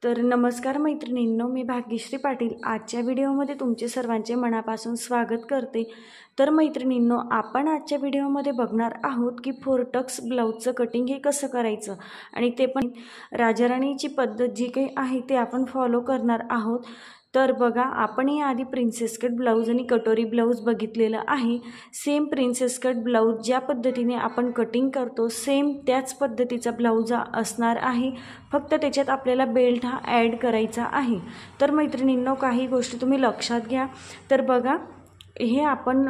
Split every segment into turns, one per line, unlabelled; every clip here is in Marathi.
तर नमस्कार मैत्रिणींनो, मी भाग्यश्री पाटील आजच्या व्हिडिओमध्ये तुमचे सर्वांचे मनापासून स्वागत करते। तर मैत्रिणींनो, आपण आजच्या व्हिडिओमध्ये बघणार आहोत की फोरटक्स ब्लाउजचं कटिंग हे कसं करायचं आणि ते पण राजाराणीची पद्धत जी काही आहे ते आपण फॉलो करणार आहोत। तर बघा, आपण याआधी प्रिन्सेस कट ब्लाउज आणि कटोरी ब्लाउज बघितलेलं आहे। सेम प्रिन्सेस कट ब्लाउज ज्या पद्धतीने आपण कटिंग करतो सेम त्याच पद्धतीचा ब्लाउज असणार आहे, फक्त त्याच्यात आपल्याला बेल्ट हा ॲड करायचा आहे। तर मैत्रिणींनो, काही गोष्टी तुम्ही लक्षात घ्या। तर बघा, हे आपण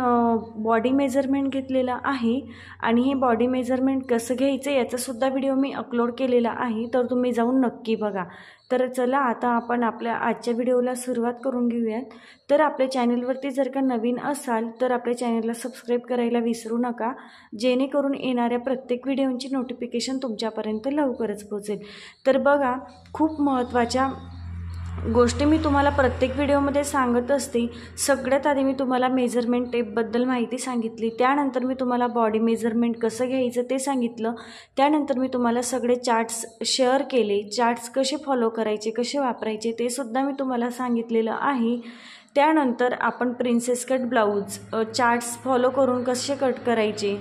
बॉडी मेजरमेंट घेतलेलं आहे आणि हे बॉडी मेजरमेंट कसं घ्यायचं याचा सुद्धा व्हिडिओ मी अपलोड केलेला आहे, तर तुम्ही जाऊन नक्की बघा। तर चला आता आपण आपल्या आजच्या व्हिडिओला सुरुवात करून घेऊयात। तर आपल्या चॅनलवरती जर का नवीन असाल तर आपल्या चॅनलला सबस्क्राईब करायला विसरू नका, जेणेकरून येणाऱ्या प्रत्येक व्हिडिओची नोटिफिकेशन तुमच्यापर्यंत लवकरच पोहोचेल। तर बघा, खूप महत्त्वाच्या गोष्टी मी तुम्हाला प्रत्येक व्हिडिओमध्ये सांगत असते। सगळ्यात आधी मी तुम्हाला मेजरमेंट टेपबद्दल माहिती सांगितली, त्यानंतर मी तुम्हाला बॉडी मेजरमेंट कसं घ्यायचं ते सांगितलं, त्यानंतर मी तुम्हाला सगळे चार्ट्स शेअर केले, चार्ट्स कसे फॉलो करायचे, कसे वापरायचे ते सुद्धा मी तुम्हाला सांगितलेलं आहे। त्यानंतर आपण princess cut blouse charts follow करून कसे कट करायचे,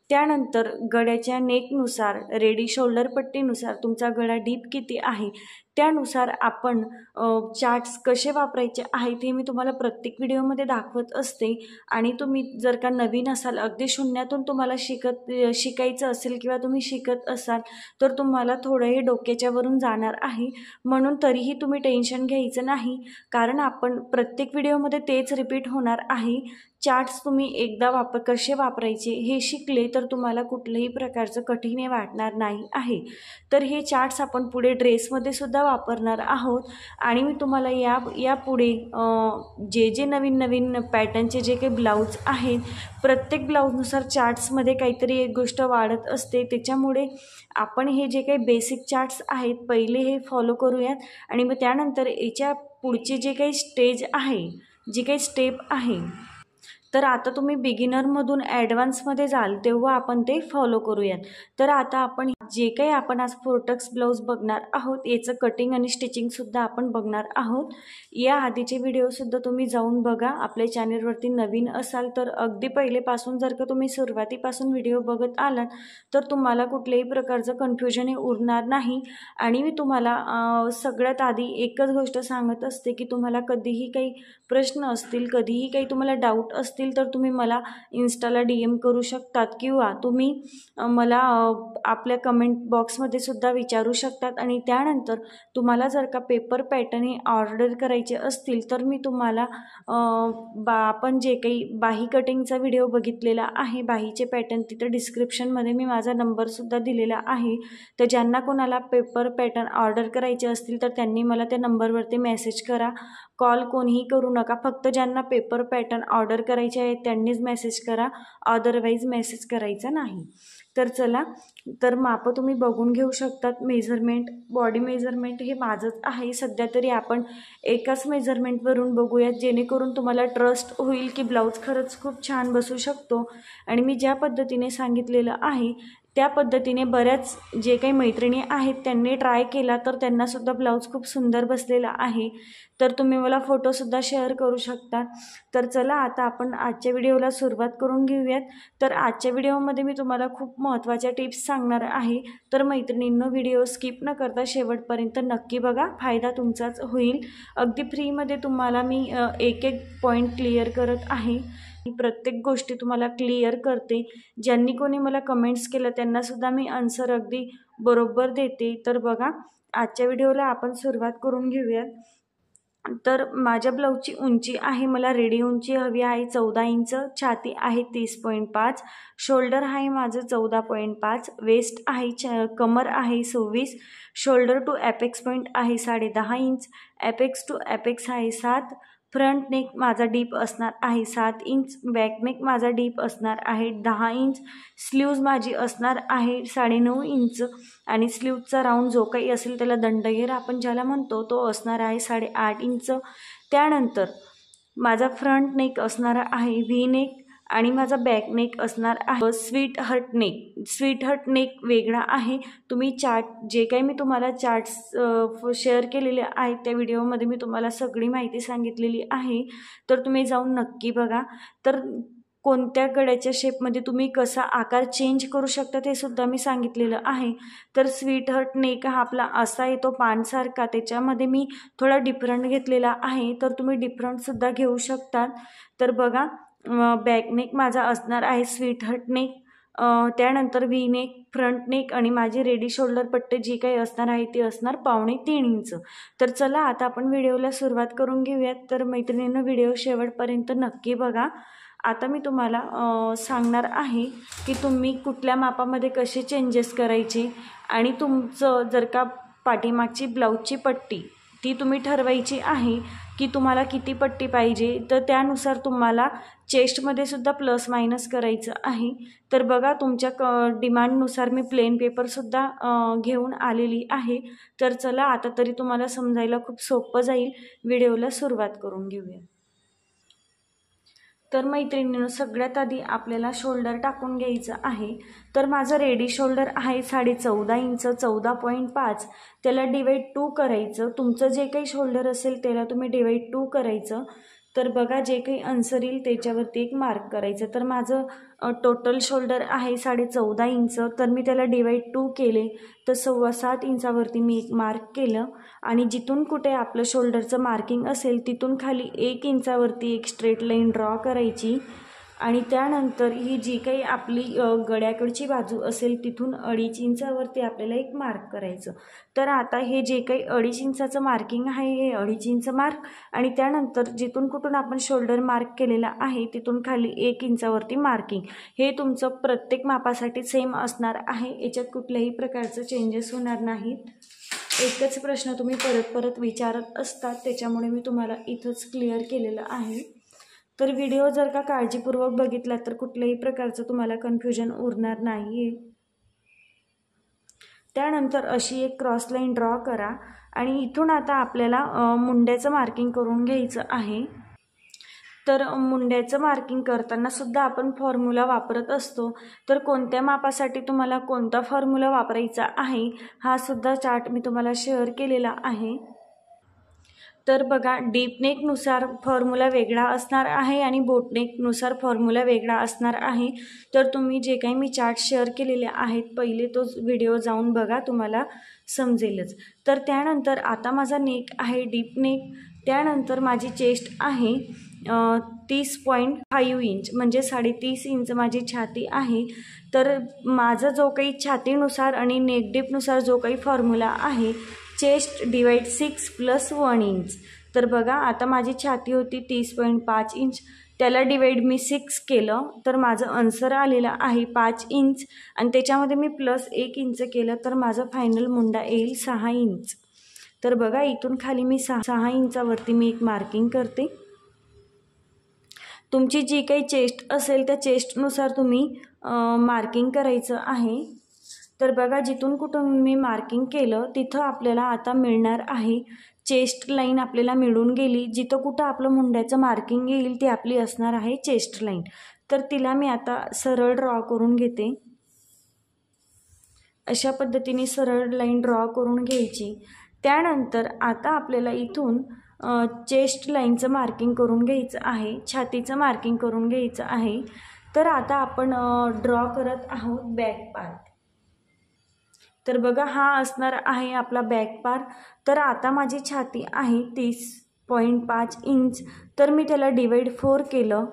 त्यानंतर गळ्याच्या नेकनुसार, रेडी शोल्डर पट्टीनुसार तुमचा गळा डीप किती आहे त्यानुसार आपण चार्ट्स कसे वापरायचे आहेत हे मी तुम्हाला प्रत्येक व्हिडिओमध्ये दाखवत असते। आणि तुम्ही जर का नवीन असाल, अगदी शून्यातून तुम्हाला शिकायचं असेल किंवा तुम्ही शिकत असाल तर तुम्हाला थोडं हे डोक्याच्या वरून जाणार आहे, म्हणून तरीही तुम्ही टेन्शन घ्यायचं नाही, कारण आपण प्रत्येक व्हिडिओमध्ये तेच रिपीट होणार आहे। चार्ट्स तुम्ही एकदा कसे वापरायचे हे शिकले तर तुम्हाला कुठल्याही प्रकारचं कठीण वाटणार नाही आहे। तर हे चार्ट्स आपण पुढे ड्रेसमध्ये सुद्धा वापरणार आहोत आणि मी तुम्हाला यापुढे जे नवीन पॅटर्नचे जे काही ब्लाऊज आहेत, प्रत्येक ब्लाऊजनुसार चार्ट्समध्ये काहीतरी एक गोष्ट वाढत असते, त्याच्यामुळे आपण हे जे काही बेसिक चार्ट्स आहेत पहिले हे फॉलो करूयात आणि मग त्यानंतर याच्या पुढचे जे काही स्टेज आहे, जी काही स्टेप आहे, तर आता तुम्ही बिगिनरमधून ॲडव्हान्समध्ये जाल तेव्हा आपण ते फॉलो करूयात। तर आता आपण जे काही आपण आज फोरटक्स ब्लाऊज बघणार आहोत याचं कटिंग आणि स्टिचिंगसुद्धा आपण बघणार आहोत। या आधीचे व्हिडिओसुद्धा तुम्ही जाऊन बघा। आपल्या चॅनलवरती नवीन असाल तर अगदी पहिलेपासून जर का तुम्ही सुरुवातीपासून व्हिडिओ बघत आलात तर तुम्हाला कुठल्याही प्रकारचं कन्फ्युजन हे उरणार नाही। आणि मी तुम्हाला सगळ्यात आधी एकच गोष्ट सांगत असते की तुम्हाला कधीही काही प्रश्न असतील, कधीही काही तुम्हाला डाऊट असतील तर तुम्ही मला इन्स्टाला DM करू शकतात किंवा तुम्ही मला आपल्या कमेंट बॉक्समध्ये सुद्धा विचारू शकतात। आणि त्यानंतर तुम्हाला जर का पेपर पॅटर्न हे ऑर्डर करायचे असतील तर मी तुम्हाला आपण जे काही बाही कटिंगचा व्हिडिओ बघितलेला आहे, बाहीचे पॅटर्न तिथं डिस्क्रिप्शनमध्ये मी माझा नंबरसुद्धा दिलेला आहे। तर ज्यांना कोणाला पेपर पॅटर्न ऑर्डर करायचे असतील तर त्यांनी मला त्या नंबरवरती मेसेज करा, कॉल कोणीही करू नका। फक्त ज्यांना पेपर पॅटर्न ऑर्डर करायचे आहे त्यांनीच मेसेज करा, अदरवाईज मेसेज करायचा नाही। तर चला, तर मापं तुम्ही बघून घेऊ शकतात। मेजरमेंट, बॉडी मेजरमेंट हे माझंच आहे सध्या तरी, आपण एकाच मेजरमेंटवरून बघूयात, जेणेकरून तुम्हाला ट्रस्ट होईल की ब्लाऊज खरंच खूप छान बसू शकतो। आणि मी ज्या पद्धतीने सांगितलेलं आहे त्या पद्धतीने बऱ्याच जे काही मैत्रिणी आहेत त्यांनी ट्राय केला तर त्यांनासुद्धा ब्लाऊज खूप सुंदर बसलेला आहे। तर तुम्ही मला फोटोसुद्धा शेअर करू शकता। तर चला आता आपण आजच्या व्हिडिओला सुरुवात करून घेऊयात। तर आजच्या व्हिडिओमध्ये मी तुम्हाला खूप महत्त्वाच्या टिप्स सांगणार आहे, तर मैत्रिणींनो व्हिडिओ स्किप न करता शेवटपर्यंत नक्की बघा, फायदा तुमचाच होईल। अगदी फ्रीमध्ये तुम्हाला मी एक पॉईंट क्लिअर करत आहे, प्रत्येक गोष्टी तुम्हाला क्लिअर करते। ज्यांनी कोणी मला कमेंट्स केलं त्यांनासुद्धा मी आन्सर अगदी बरोबर देते। तर बघा, आजच्या व्हिडिओला आपण सुरुवात करून घेऊयात। तर माझ्या ब्लाऊजची उंची आहे, मला रेडी उंची हवी आहे 14 इंच, छाती आहे 30.5, शोल्डर आहे माझं 14.5, वेस्ट आहे, कमर आहे 26, शोल्डर टू ॲपेक्स पॉईंट आहे 10.5 इंच, ॲपेक्स टू ॲपेक्स आहे 7, फ्रंट नेक माझा डीप असणार आहे 7 इंच, बॅक नेक माझा डीप असणार आहे 10 इंच, स्लीव्ज माझी असणार आहे 9.5 इंच आणि स्लीव्जचा राऊंड जो काही असेल त्याला दंडगेर आपण ज्याला म्हणतो तो असणार आहे 8.5 इंच। त्यानंतर माझा फ्रंट नेक असणार आहे व्ही नेक आणि माझा बॅक नेक असणार आहे sweet heart neck. Sweet heart neck वेगळा आहे. तुम्ही चार्ट जे काही मी तुम्हाला चार्ट्स शेअर केलेले आहेत त्या व्हिडिओमध्ये मी तुम्हाला सगळी माहिती सांगितलेली आहे, तर तुम्ही जाऊन नक्की बघा. तर कोणत्या गळ्याच्या शेपमध्ये तुम्ही कसा आकार चेंज करू शकता ते सुद्धा मी सांगितलेलं आहे. तर स्वीट हार्ट नेक हा आपला असा येतो पानसारखा, त्याच्यामध्ये मी थोडा डिफरंट घेतलेला आहे, तर तुम्ही डिफरंटसुद्धा घेऊ शकतात. तर बघा बॅक नेक माझा असणार आहे स्वीट हार्ट नेक, त्यानंतर व्ही नेक, फ्रंट नेक आणि माझी रेडी शोल्डर पट्टे जी काही असणार आहे ते असणार 2.25 इंच. तर चला आता आपण व्हिडिओला सुरुवात करून घेऊयात. तर मैत्रिणींनो व्हिडिओ शेवटपर्यंत नक्की बघा. आता मी तुम्हाला सांगणार आहे की तुम्ही कुठल्या मापामध्ये कसे चेंजेस करायचे आणि तुमचं जर का पाठीमागची ब्लाऊजची पट्टी ती तुम्ही ठरवायची आहे की तुम्हाला किती पट्टी पाहिजे, तर त्यानुसार तुम्हाला चेस्टमध्ये सुद्धा प्लस मायनस करायचं आहे. तर बघा तुमच्या डिमांडनुसार मी प्लेन पेपरसुद्धा घेऊन आलेली आहे. तर चला आता तरी तुम्हाला समजायला खूप सोपं जाईल. व्हिडिओला सुरुवात करून घेऊया. तर मैत्रिणींनो सगळ्यात आधी आपल्याला शोल्डर टाकून घ्यायचं आहे. तर माझं रेडी शोल्डर आहे 14.5 इंच, 14.5. त्याला डिवाइड 2 करायचं. तुमचं जे काही शोल्डर असेल त्याला तुम्ही डिवाइड 2 करायचं. तर बघा जे काही आन्सर येईल त्याच्यावरती एक मार्क करायचं. तर माझं टोटल शोल्डर आहे 14.5 इंच, तर मी त्याला डिवाइड 2 केले, तर 7.25 इंचावरती मी एक मार्क केलं. आणि जिथून कुठे आपलं शोल्डरचं मार्किंग असेल तिथून खाली 1 इंचावरती एक स्ट्रेट लाईन ड्रॉ करायची. आणि त्यानंतर ही जी काही आपली गळ्याकडची बाजू असेल तिथून 2.5 इंचावरती आपल्याला एक मार्क करायचं. तर आता हे जे काही 2.5 इंचाचं मार्किंग आहे हे 2.5 इंच मार्क, आणि त्यानंतर जिथून कुठून आपण शोल्डर मार्क केलेला आहे तिथून खाली 1 इंचावरती मार्किंग. हे तुमचं प्रत्येक मापासाठी सेम असणार आहे, याच्यात कुठल्याही प्रकारचं चेंजेस होणार नाहीत. एकच प्रश्न तुम्ही परत परत विचारत असतात, त्याच्यामुळे मी तुम्हाला इथंच क्लिअर केलेलं आहे. तर व्हिडिओ जर का काळजीपूर्वक बघितला तर कुठल्याही प्रकारचं तुम्हाला कन्फ्युजन उरणार नाही. त्यानंतर अशी एक क्रॉस लाईन ड्रॉ करा आणि इथून आता आपल्याला मुंड्याचं मार्किंग करून घ्यायचं आहे. तर मुंड्याचं मार्किंग करताना सुद्धा आपण फॉर्म्युला वापरत असतो. तर कोणत्या मापासाठी तुम्हाला कोणता फॉर्म्युला वापरायचा आहे हा सुद्धा चार्ट मी तुम्हाला शेअर केलेला आहे. तर बघा डीप नेकनुसार फॉर्म्युला वेगळा असणार आहे आणि बोट नेकनुसार फॉर्म्युला वेगळा असणार आहे. तर तुम्ही जे काही मी चार्ट शेअर केलेले आहेत पहिले तो व्हिडिओ जाऊन बघा, तुम्हाला समजेलच. तर त्यानंतर आता माझा नेक आहे डीप नेक. त्यानंतर माझी चेस्ट आहे 30.5 इंच, म्हणजे 3.5 इंच माझी छाती आहे. तर माझं जो काही छातीनुसार आणि नेक डीपनुसार जो काही फॉर्म्युला आहे चेस्ट डिवाइड 6 + 1 इंच. तर बघा आता माझी छाती होती 30.5 इंच, त्याला डिवाइड मी 6 केलं, तर माझं आन्सर आलेलं आहे 5 इंच आणि त्याच्यामध्ये मी +1 इंच केलं, तर माझं फायनल मुंडा येईल 6 इंच. तर बघा इथून खाली मी 6 इंचावरती मी एक मार्किंग करते. तुमची जी काही चेस्ट असेल त्या चेस्टनुसार तुम्ही मार्किंग करायचं आहे. तर बघा जिथून कुठून मी मार्किंग केलं तिथं आपल्याला आता मिळणार आहे चेस्ट लाईन. आपल्याला मिळून गेली. जिथं कुठं आपलं मुंड्याचं मार्किंग येईल ती आपली असणार आहे चेस्ट लाईन. तर तिला मी आता सरळ ड्रॉ करून घेते. अशा पद्धतीने सरळ लाईन ड्रॉ करून घ्यायची. त्यानंतर आता आपल्याला इथून चेस्ट लाईनचं मार्किंग करून घ्यायचं आहे, छातीचं मार्किंग करून घ्यायचं आहे. तर आता आपण ड्रॉ करत आहोत बॅक पार्ट. तर बघा हा असणार आहे आपला बॅक पार्ट. तर आता माझी छाती आहे 30.5 इंच, तर मी त्याला डिवाइड 4 केलं,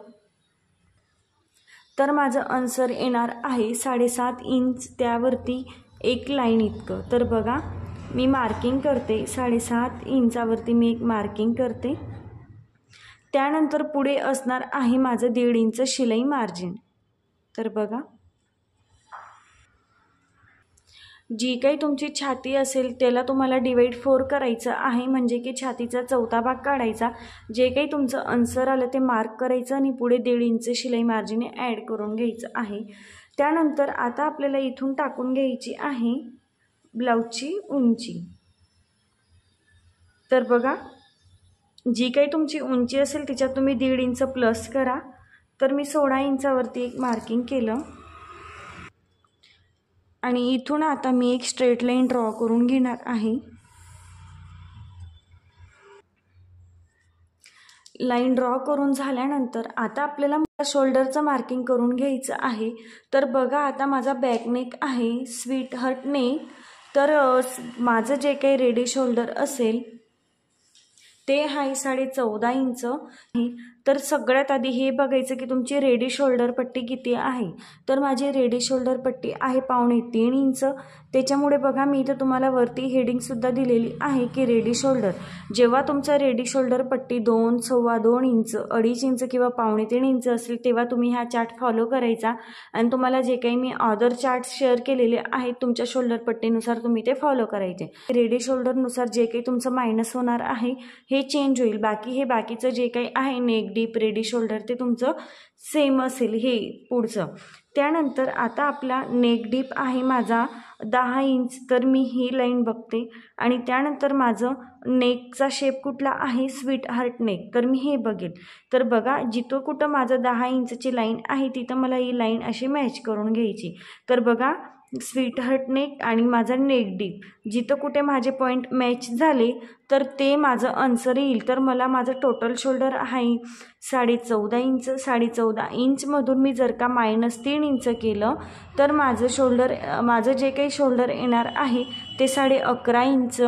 तर माझं आन्सर येणार आहे 7.5 इंच, त्यावरती एक लाईन इतकं. तर बघा मी मार्किंग करते 7.5 इंचावरती मी एक मार्किंग करते. त्यानंतर पुढे असणार आहे माझं 1.5 इंच शिलाई मार्जिन. तर बघा जी काही तुमची छाती असेल त्याला तुम्हाला डिवाइड 4 करायचं आहे, म्हणजे की छातीचा 4था भाग काढायचा. जे काही तुमचं आन्सर आलं ते मार्क करायचं आणि पुढे 1.5 इंच शिलाई मार्जिने ॲड करून घ्यायचं आहे. त्यानंतर आता आपल्याला इथून टाकून घ्यायची आहे ब्लाऊजची उंची. तर बघा जी काही तुमची उंची असेल तिच्यात तुम्ही 1.5 इंच प्लस करा तर मी 16 इंचावरती एक मार्किंग केलं आणि इथून आता मी एक स्ट्रेट लाईन ड्रॉ करून घेणार आहे। लाईन ड्रॉ करून झाल्यानंतर आता आपल्याला शोल्डरचं मार्किंग करून घ्यायचं आहे। तर बघा आता माझा बॅक नेक आहे स्वीट हार्ट नेक। तर माझं जे काही रेडी शोल्डर असेल ते आहे 14.5 इंच। तर सगळ्यात आधी हे बघायचं की तुमची रेडी शोल्डर पट्टी किती आहे। तर माझी रेडी शोल्डर पट्टी आहे 2.25 इंच। त्याच्यामुळे बघा मी इथं तुम्हाला वरती हेडिंग सुद्धा दिलेली आहे की रेडी शोल्डर। जेव्हा तुमचा रेडी शोल्डर पट्टी 2, 2.25 इंच, 2.5 इंच किंवा 2.25 इंच असेल तेव्हा तुम्ही हा चार्ट फॉलो करायचा आणि तुम्हाला जे काही मी अदर चार्ट शेअर केलेले आहेत तुमच्या शोल्डर पट्टीनुसार तुम्ही ते फॉलो करायचे। रेडी शोल्डरनुसार जे काही तुमचं मायनस होणार आहे हे चेंज होईल। बाकी हे बाकीचं जे काही आहे नेक डीप रेडी शोल्डर ते तुमचं सेम असेल हे पुढचं। त्यानंतर आता आपला नेक डीप आहे माझा 10 इंच। तर मी ही लाईन बघते आणि त्यानंतर माझं नेकचा शेप कुठला आहे स्वीट हार्ट नेक। तर मी हे बघेल। तर बघा जिथं कुठं माझं 10 इंचची लाईन आहे तिथं मला ही लाईन अशी मॅच करून घ्यायची। तर बघा स्वीट हार्ट नेक आणि माझा नेक डीप जिथं कुठे माझे पॉईंट मॅच झाले तर ते माझं आन्सर येईल। तर मला माझं टोटल शोल्डर आहे 14.5 इंच। 14.5 इंचमधून मी जर का -3 इंच केलं तर माझं जे काही शोल्डर येणार आहे ते 11.5 इंच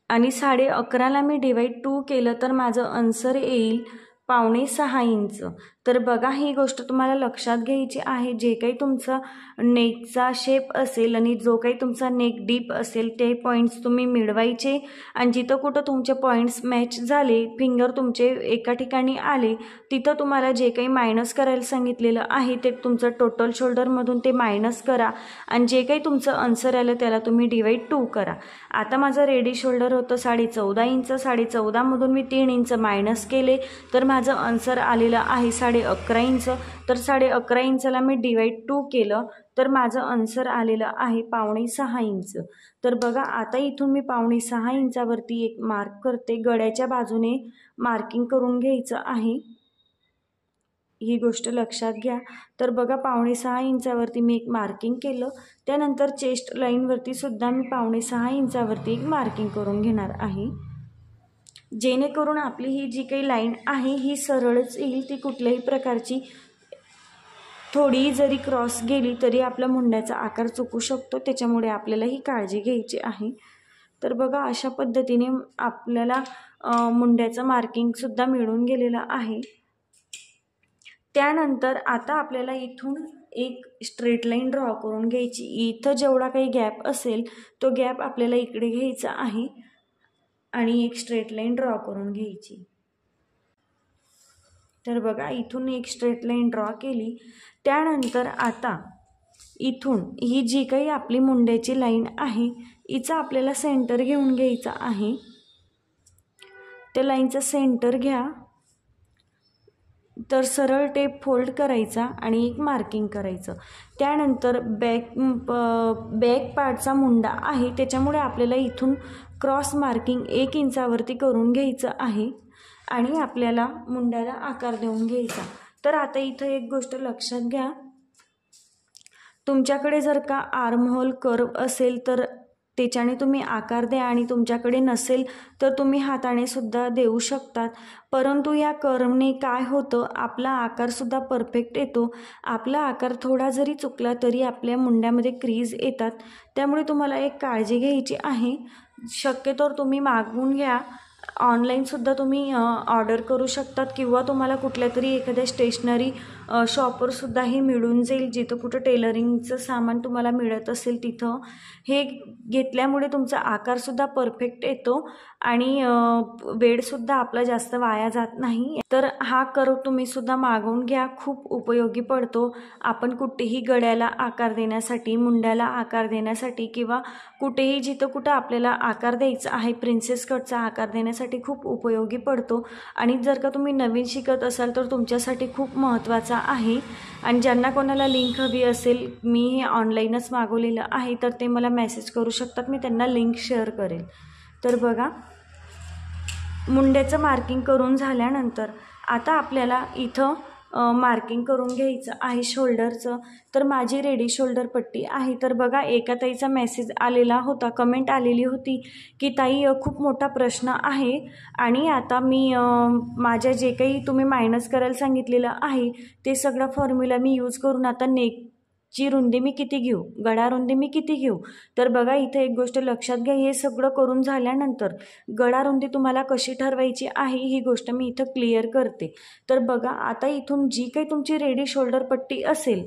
आणि 11.5ला मी डिवाइड 2 केलं तर माझं आन्सर येईल 5.25 इंच। तर बघा ही गोष्ट तुम्हाला लक्षात घ्यायची आहे। जे काही तुमचा नेकचा शेप असेल आणि जो काही तुमचा नेक डीप असेल ते पॉईंट्स तुम्ही मिळवायचे आणि जिथं कुठं तुमचे पॉईंट्स मॅच झाले फिंगर तुमचे एका ठिकाणी आले तिथं तुम्हाला जे काही मायनस करायला सांगितलेलं आहे ते तुमचं टोटल शोल्डरमधून ते मायनस करा आणि जे काही तुमचं आन्सर आलं त्याला तुम्ही डिवाइड 2 करा। आता माझं रेडी शोल्डर होतं 14.5 इंच। 14.5मधून मी 3 इंच मायनस केले तर माझं आन्सर आलेलं आहे 11.5 इंच। तर 11.5 इंचला मी डिवाइड 2 केलं तर माझं आन्सर आलेलं आहे 5.25 इंच। तर बघा आता इथून मी 5.25 इंचावरती एक मार्क करते। गळ्याच्या बाजूने मार्किंग करून घ्यायचं आहे, ही गोष्ट लक्षात घ्या। तर बघा 5.25 इंचावरती मी एक मार्किंग केलं। त्यानंतर चेस्ट लाईनवरती सुद्धा मी 5.25 इंचावरती एक मार्किंग करून घेणार आहे, जेणेकरून आपली ही जी काही लाईन आहे ही सरळच येईल। ती कुठल्याही प्रकारची थोडी जरी क्रॉस गेली तरी आपला मुंड्याचा आकार चुकू शकतो, त्याच्यामुळे आपल्याला ही काळजी घ्यायची आहे। तर बघा अशा पद्धतीने आपल्याला मुंड्याचं मार्किंग सुद्धा मिळून गेलेलं आहे। त्यानंतर आता आपल्याला इथून एक स्ट्रेट लाईन ड्रॉ करून घ्यायची। इथं जेवढा काही गॅप असेल तो गॅप आपल्याला इकडे घ्यायचा आहे आणि एक स्ट्रेट लाईन ड्रॉ करून घ्यायची। तर बघा इथून एक स्ट्रेट लाईन ड्रॉ केली। त्यानंतर आता इथून ही जी काही आपली मुंड्याची लाईन आहे हिचा आपल्याला सेंटर घेऊन घ्यायचा आहे। त्या लाईनचा सेंटर घ्या, तर सरळ टेप फोल्ड करायचा आणि एक मार्किंग करायचं। त्यानंतर बॅक पार्टचा मुंडा आहे त्याच्यामुळे आपल्याला इथून क्रॉस मार्किंग 1 इंचावरती करून घ्यायचं आहे आणि आपल्याला मुंड्याला आकार देऊन घ्यायचा। तर आता इथं एक गोष्ट लक्षात घ्या, तुमच्याकडे जर का आर्म होल कर्व असेल तर त्याच्याने तुम्ही आकार द्या आणि तुमच्याकडे नसेल तर तुम्ही हाताने सुद्धा देऊ शकतात। परंतु या कर्वने काय होतं, आपला आकार सुद्धा परफेक्ट येतो। आपला आकार थोडा जरी चुकला तरी आपल्या मुंड्यामध्ये क्रीज येतात, त्यामुळे तुम्हाला एक काळजी घ्यायची आहे। शक्यतोवर तुम्ही मागवून घ्या, ऑनलाईनसुद्धा तुम्ही ऑर्डर करू शकतात किंवा तुम्हाला कुठल्या तरी एखाद्या स्टेशनरी शॉपवरसुद्धा हे मिळून जाईल, जिथं कुठं टेलरिंगचं सामान तुम्हाला मिळत असेल तिथं। हे घेतल्यामुळे तुमचा आकारसुद्धा परफेक्ट येतो आणि वेळसुद्धा आपला जास्त वाया जात नाही। तर हा कर्व तुम्हीसुद्धा मागवून घ्या, खूप उपयोगी पडतो। आपण कुठेही गळ्याला आकार देण्यासाठी, मुंड्याला आकार देण्यासाठी किंवा कुठेही जिथं कुठं आपल्याला आकार द्यायचा आहे प्रिन्सेस कटचा आकार देण्यासाठी खूप उपयोगी पडतो। आणि जर का तुम्ही नवीन शिकत असाल तर तुमच्यासाठी खूप महत्त्वाचा आहे। आणि ज्यांना कोणाला लिंक हवी असेल, मी हे ऑनलाईनच मागवलेलं आहे, तर ते मला मेसेज करू शकतात, मी त्यांना लिंक शेअर करेल। तर बघा मुंड्याचं मार्किंग करून झाल्यानंतर आता आपल्याला इथं मार्किंग करून घ्यायचं आहे शोल्डरचं. तर माझी रेडी शोल्डर पट्टी आहे. तर बघा, एका ताईचा मेसेज आलेला होता, कमेंट आलेली होती की ताई खूप मोठा प्रश्न आहे आणि आता मी माझ्या जे काही तुम्ही मायनस करायला सांगितलेलं आहे ते सगळा फॉर्म्युला मी यूज करून आता नेकची रुंदी मी किती घेऊ, गळा रुंदी मी किती घेऊ. तर बघा, इथे एक गोष्ट लक्षात घ्या, हे सगळं करून झाल्यानंतर गळा रुंदी तुम्हाला कशी ठरवायची आहे ही गोष्ट मी इथं क्लिअर करते. तर बघा, आता इथून जी काही तुमची रेडी शोल्डर पट्टी असेल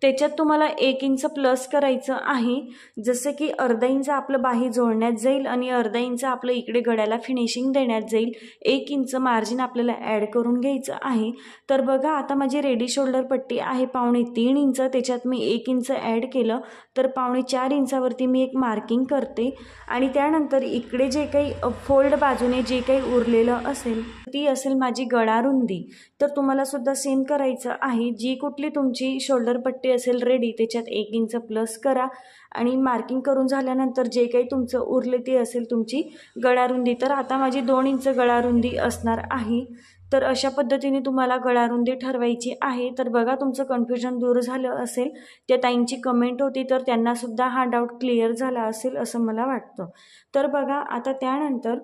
त्याच्यात तुम्हाला 1 इंच प्लस करायचं आहे. जसं की अर्धा इंच आपलं बाही जोडण्यात जाईल आणि अर्धा इंच आपलं इकडे गळ्याला फिनिशिंग देण्यात जाईल. 1 इंच मार्जिन आपल्याला ॲड करून घ्यायचं आहे. तर बघा, आता माझी रेडी शोल्डर पट्टी आहे 3.25 इंच, त्याच्यात मी 1 इंच ॲड केलं तर 4.25 इंचावरती मी एक मार्किंग करते. आणि त्यानंतर इकडे जे काही फोल्ड बाजूने जे काही उरलेलं असेल ती असेल माझी गळा रुंदी. तर तुम्हाला सुद्धा सेम करायचं आहे. जी कुठली तुमची शोल्डर पट्टी असेल रेडी त्याच्यात 1 इंच प्लस करा आणि मार्किंग करून झाल्यानंतर जे काही तुमचं उरले ते असेल तुमची गळा रुंदी. तर आता माझी 2 इंच गळा रुंदी असणार आहे. तर अशा पद्धतीने तुम्हाला गळा रुंदी ठरवायची आहे. तर बघा, तुमचं कन्फ्युजन दूर झालं असेल. त्या ताईंची कमेंट होती तर त्यांनासुद्धा हा डाऊट क्लिअर झाला असेल असं मला वाटतं. तर बघा, आता त्यानंतर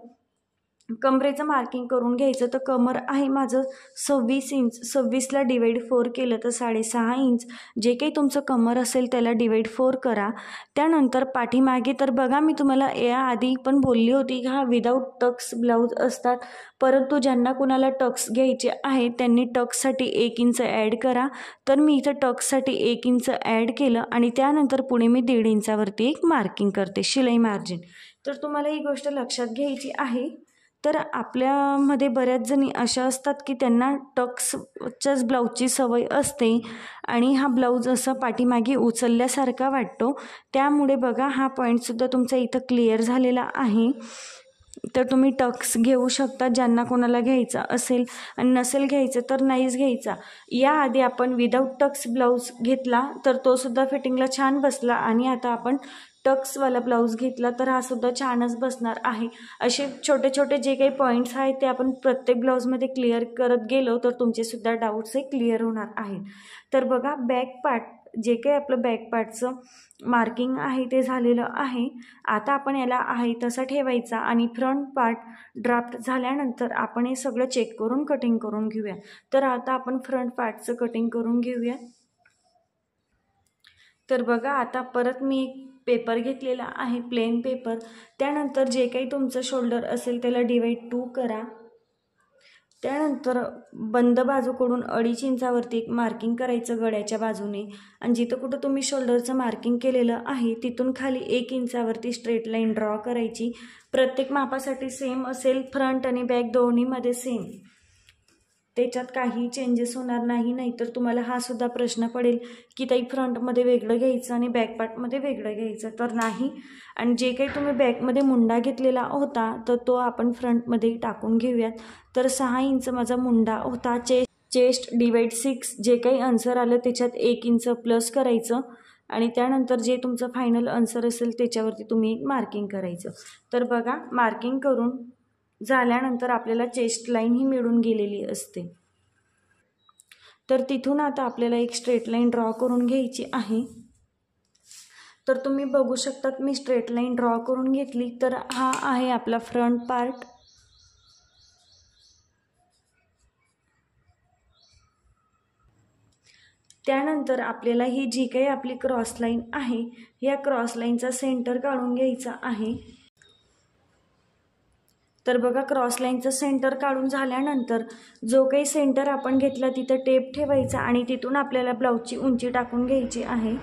कमरेचं मार्किंग करून घ्यायचं. तर कमर आहे माझं 26 इंच, 26ला डिवाइड 4 केलं तर 6.5 इंच. जे काही तुमचं कमर असेल त्याला डिवाइड 4 करा. त्यानंतर पाठीमागे, तर बघा, मी तुम्हाला याआधी पण बोलली होती की हा विदाऊट टक्स ब्लाऊज असतात, परंतु ज्यांना कुणाला टक्स घ्यायचे आहे त्यांनी टक्ससाठी 1 इंच ॲड करा. तर मी इथं टक्ससाठी 1 इंच ॲड केलं आणि त्यानंतर पुढे मी 1.5 इंचावरती एक मार्किंग करते, शिलाई मार्जिन. तर तुम्हाला ही गोष्ट लक्षात घ्यायची आहे. तर आपल्यामध्ये बऱ्याच जणी अशा असतात की त्यांना टक्सच्याच ब्लाऊजची सवय असते आणि हा ब्लाऊज असा पाठीमागे उचलल्यासारखा वाटतो. त्यामुळे बघा, हा पॉईंटसुद्धा तुमचा इथं क्लिअर झालेला आहे. तर तुम्ही टक्स घेऊ शकता ज्यांना कोणाला घ्यायचा असेल, आणि नसेल घ्यायचं तर नाहीच घ्यायचा. याआधी आपण विदाऊट टक्स ब्लाऊज घेतला तर तो सुद्धा फिटिंगला छान बसला आणि आता आपण टक्सवाला ब्लाऊज घेतला तर हा सुद्धा छानच बसणार आहे. असे छोटे छोटे जे काही पॉईंट्स आहेत ते आपण प्रत्येक ब्लाऊजमध्ये क्लिअर करत गेलो तर तुमचे सुद्धा डाऊट्स हे क्लिअर होणार आहेत. तर बघा, बॅक पार्ट, जे काही आपलं बॅक पार्टचं मार्किंग आहे ते झालेलं आहे. आता आपण याला आहे तसा ठेवायचा आणि फ्रंट पार्ट ड्राफ्ट झाल्यानंतर आपण हे सगळं चेक करून कटिंग करून घेऊया. तर आता आपण फ्रंट पार्टचं कटिंग करून घेऊया. तर बघा, आता परत मी एक पेपर घेतलेला आहे, प्लेन पेपर. त्यानंतर जे काही तुमचं शोल्डर असेल त्याला डिवाइड 2 करा. त्यानंतर बंद बाजूकडून 2.5 इंचावरती एक मार्किंग करायचं गळ्याच्या बाजूने आणि जिथं कुठं तुम्ही शोल्डरचं मार्किंग केलेलं आहे तिथून खाली 1 इंचावरती स्ट्रेट लाईन ड्रॉ करायची. प्रत्येक मापासाठी सेम असेल, फ्रंट आणि बॅक दोन्हीमध्ये सेम, त्याच्यात काही चेंजेस होणार नाही. नाहीतर तुम्हाला हा सुद्धा प्रश्न पडेल की ताई फ्रंटमध्ये वेगळं घ्यायचं आणि बॅक पार्टमध्ये वेगळं घ्यायचं. तर नाही. आणि जे काही तुम्ही बॅकमध्ये मुंडा घेतलेला होता तर तो आपण फ्रंटमध्ये टाकून घेऊयात. तर 6 इंच माझा मुंडा होता. चेस्ट डिवाइड 6 जे काही आन्सर आलं त्याच्यात 1 इंच प्लस करायचं आणि त्यानंतर जे तुमचं फायनल आन्सर असेल त्याच्यावरती तुम्ही एक मार्किंग करायचं. तर बघा, मार्किंग करून झाल्यानंतर आपल्याला चेस्ट लाईन ही मिळून गेलेली असते. तर तिथून आता आपल्याला एक स्ट्रेट लाईन ड्रॉ करून घ्यायची आहे. तर तुम्ही बघू शकतात मी स्ट्रेट लाईन ड्रॉ करून घेतली. तर हा आहे आपला फ्रंट पार्ट. त्यानंतर आपल्याला ही जी काही आपली क्रॉस लाईन आहे या क्रॉस लाईनचा सेंटर काढून घ्यायचा आहे. तर बघा, क्रॉस लाईनचं सेंटर काढून झाल्यानंतर जो काही सेंटर आपण घेतला तिथं टेप ठेवायचा आणि तिथून आपल्याला ब्लाऊजची उंची टाकून घ्यायची आहे.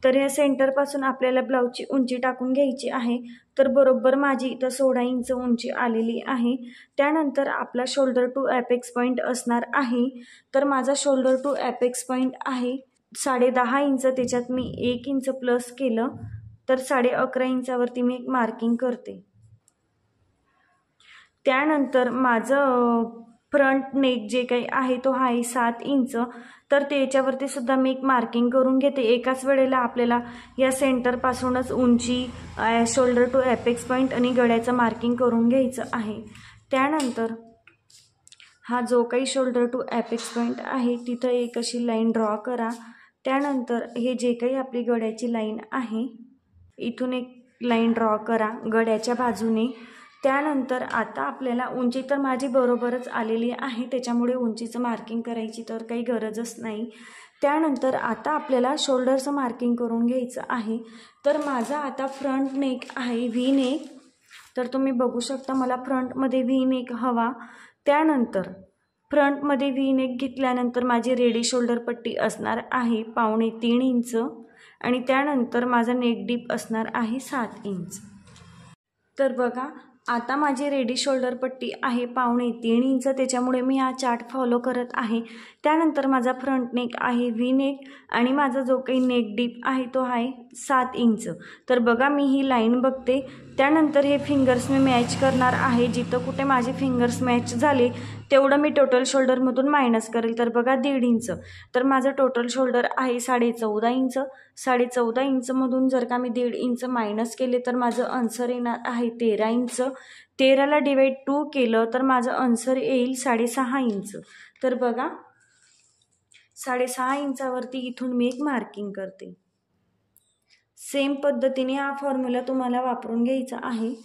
तर या सेंटरपासून आपल्याला ब्लाऊजची उंची टाकून घ्यायची आहे. तर बरोबर माझी इथं 16 इंच उंची आलेली आहे. त्यानंतर आपला शोल्डर टू ॲपेक्स पॉईंट असणार आहे. तर माझा शोल्डर टू ॲपेक्स पॉईंट आहे 10.5 इंच, त्याच्यात मी 1 इंच प्लस केलं तर 11.5 इंचावरती मी एक मार्किंग करते. त्यानंतर माझं फ्रंट नेक जे काही आहे तो आहे 7 इंच, तर त्याच्यावरती सुद्धा मी एक मार्किंग करून घेते। एकाच वेळेला आपल्याला या सेंटरपासूनच उंची, शोल्डर टू एपेक्स पॉईंट आणि गळ्याचं मार्किंग करून घ्यायचं आहे। त्यानंतर हा जो काही शोल्डर टू एपेक्स पॉईंट आहे तिथं एक अशी लाईन ड्रॉ करा। त्यानंतर हे जे काही आपली गळ्याची लाईन आहे इथून एक लाईन ड्रॉ करा गळ्याच्या बाजूने। त्यानंतर आता आपल्याला उंची तर माझी बरोबरच आलेली आहे, त्याच्यामुळे उंचीचं मार्किंग करायची तर काही गरजच नाही। त्यानंतर आता आपल्याला शोल्डरचं मार्किंग करून घ्यायचं आहे। तर माझा आता फ्रंट नेक आहे व्ही नेक, तर तुम्ही बघू शकता मला फ्रंटमध्ये व्ही नेक हवा। त्यानंतर फ्रंटमध्ये व्ही नेक घेतल्यानंतर माझी रेडी शोल्डर पट्टी असणार आहे 2.25 इंच आणि त्यानंतर माझा नेक डीप असणार आहे 7 इंच। तर बघा आता माझी रेडी शोल्डर पट्टी आहे 2.25 इंच, त्याच्यामुळे मी हा चार्ट फॉलो करत आहे। त्यानंतर माझा फ्रंट नेक आहे व्ही नेक आणि माझा जो काही नेक डीप आहे तो आहे 7 इंच। तर बघा मी ही लाईन बघते, त्यानंतर हे फिंगर्स मी मॅच करणार आहे। जिथं कुठे माझे फिंगर्स मॅच झाले तेवढं मी टोटल शोल्डरमधून मायनस करेल। तर बघा 1.5 इंच, तर माझं टोटल शोल्डर आहे 14.5 इंच। 14.5 इंचमधून जर का मी 1.5 इंच मायनस केले तर माझं आन्सर येणार आहे 13 इंच। 13ला डिवाइड 2 केलं तर माझं आन्सर येईल 6.5 इंच। तर बघा 6.5 इंचावरती इथून मी एक मार्किंग करते। सेम पद्धतीने हा फॉर्म्युला तुम्हाला वापरून घ्यायचा आहे।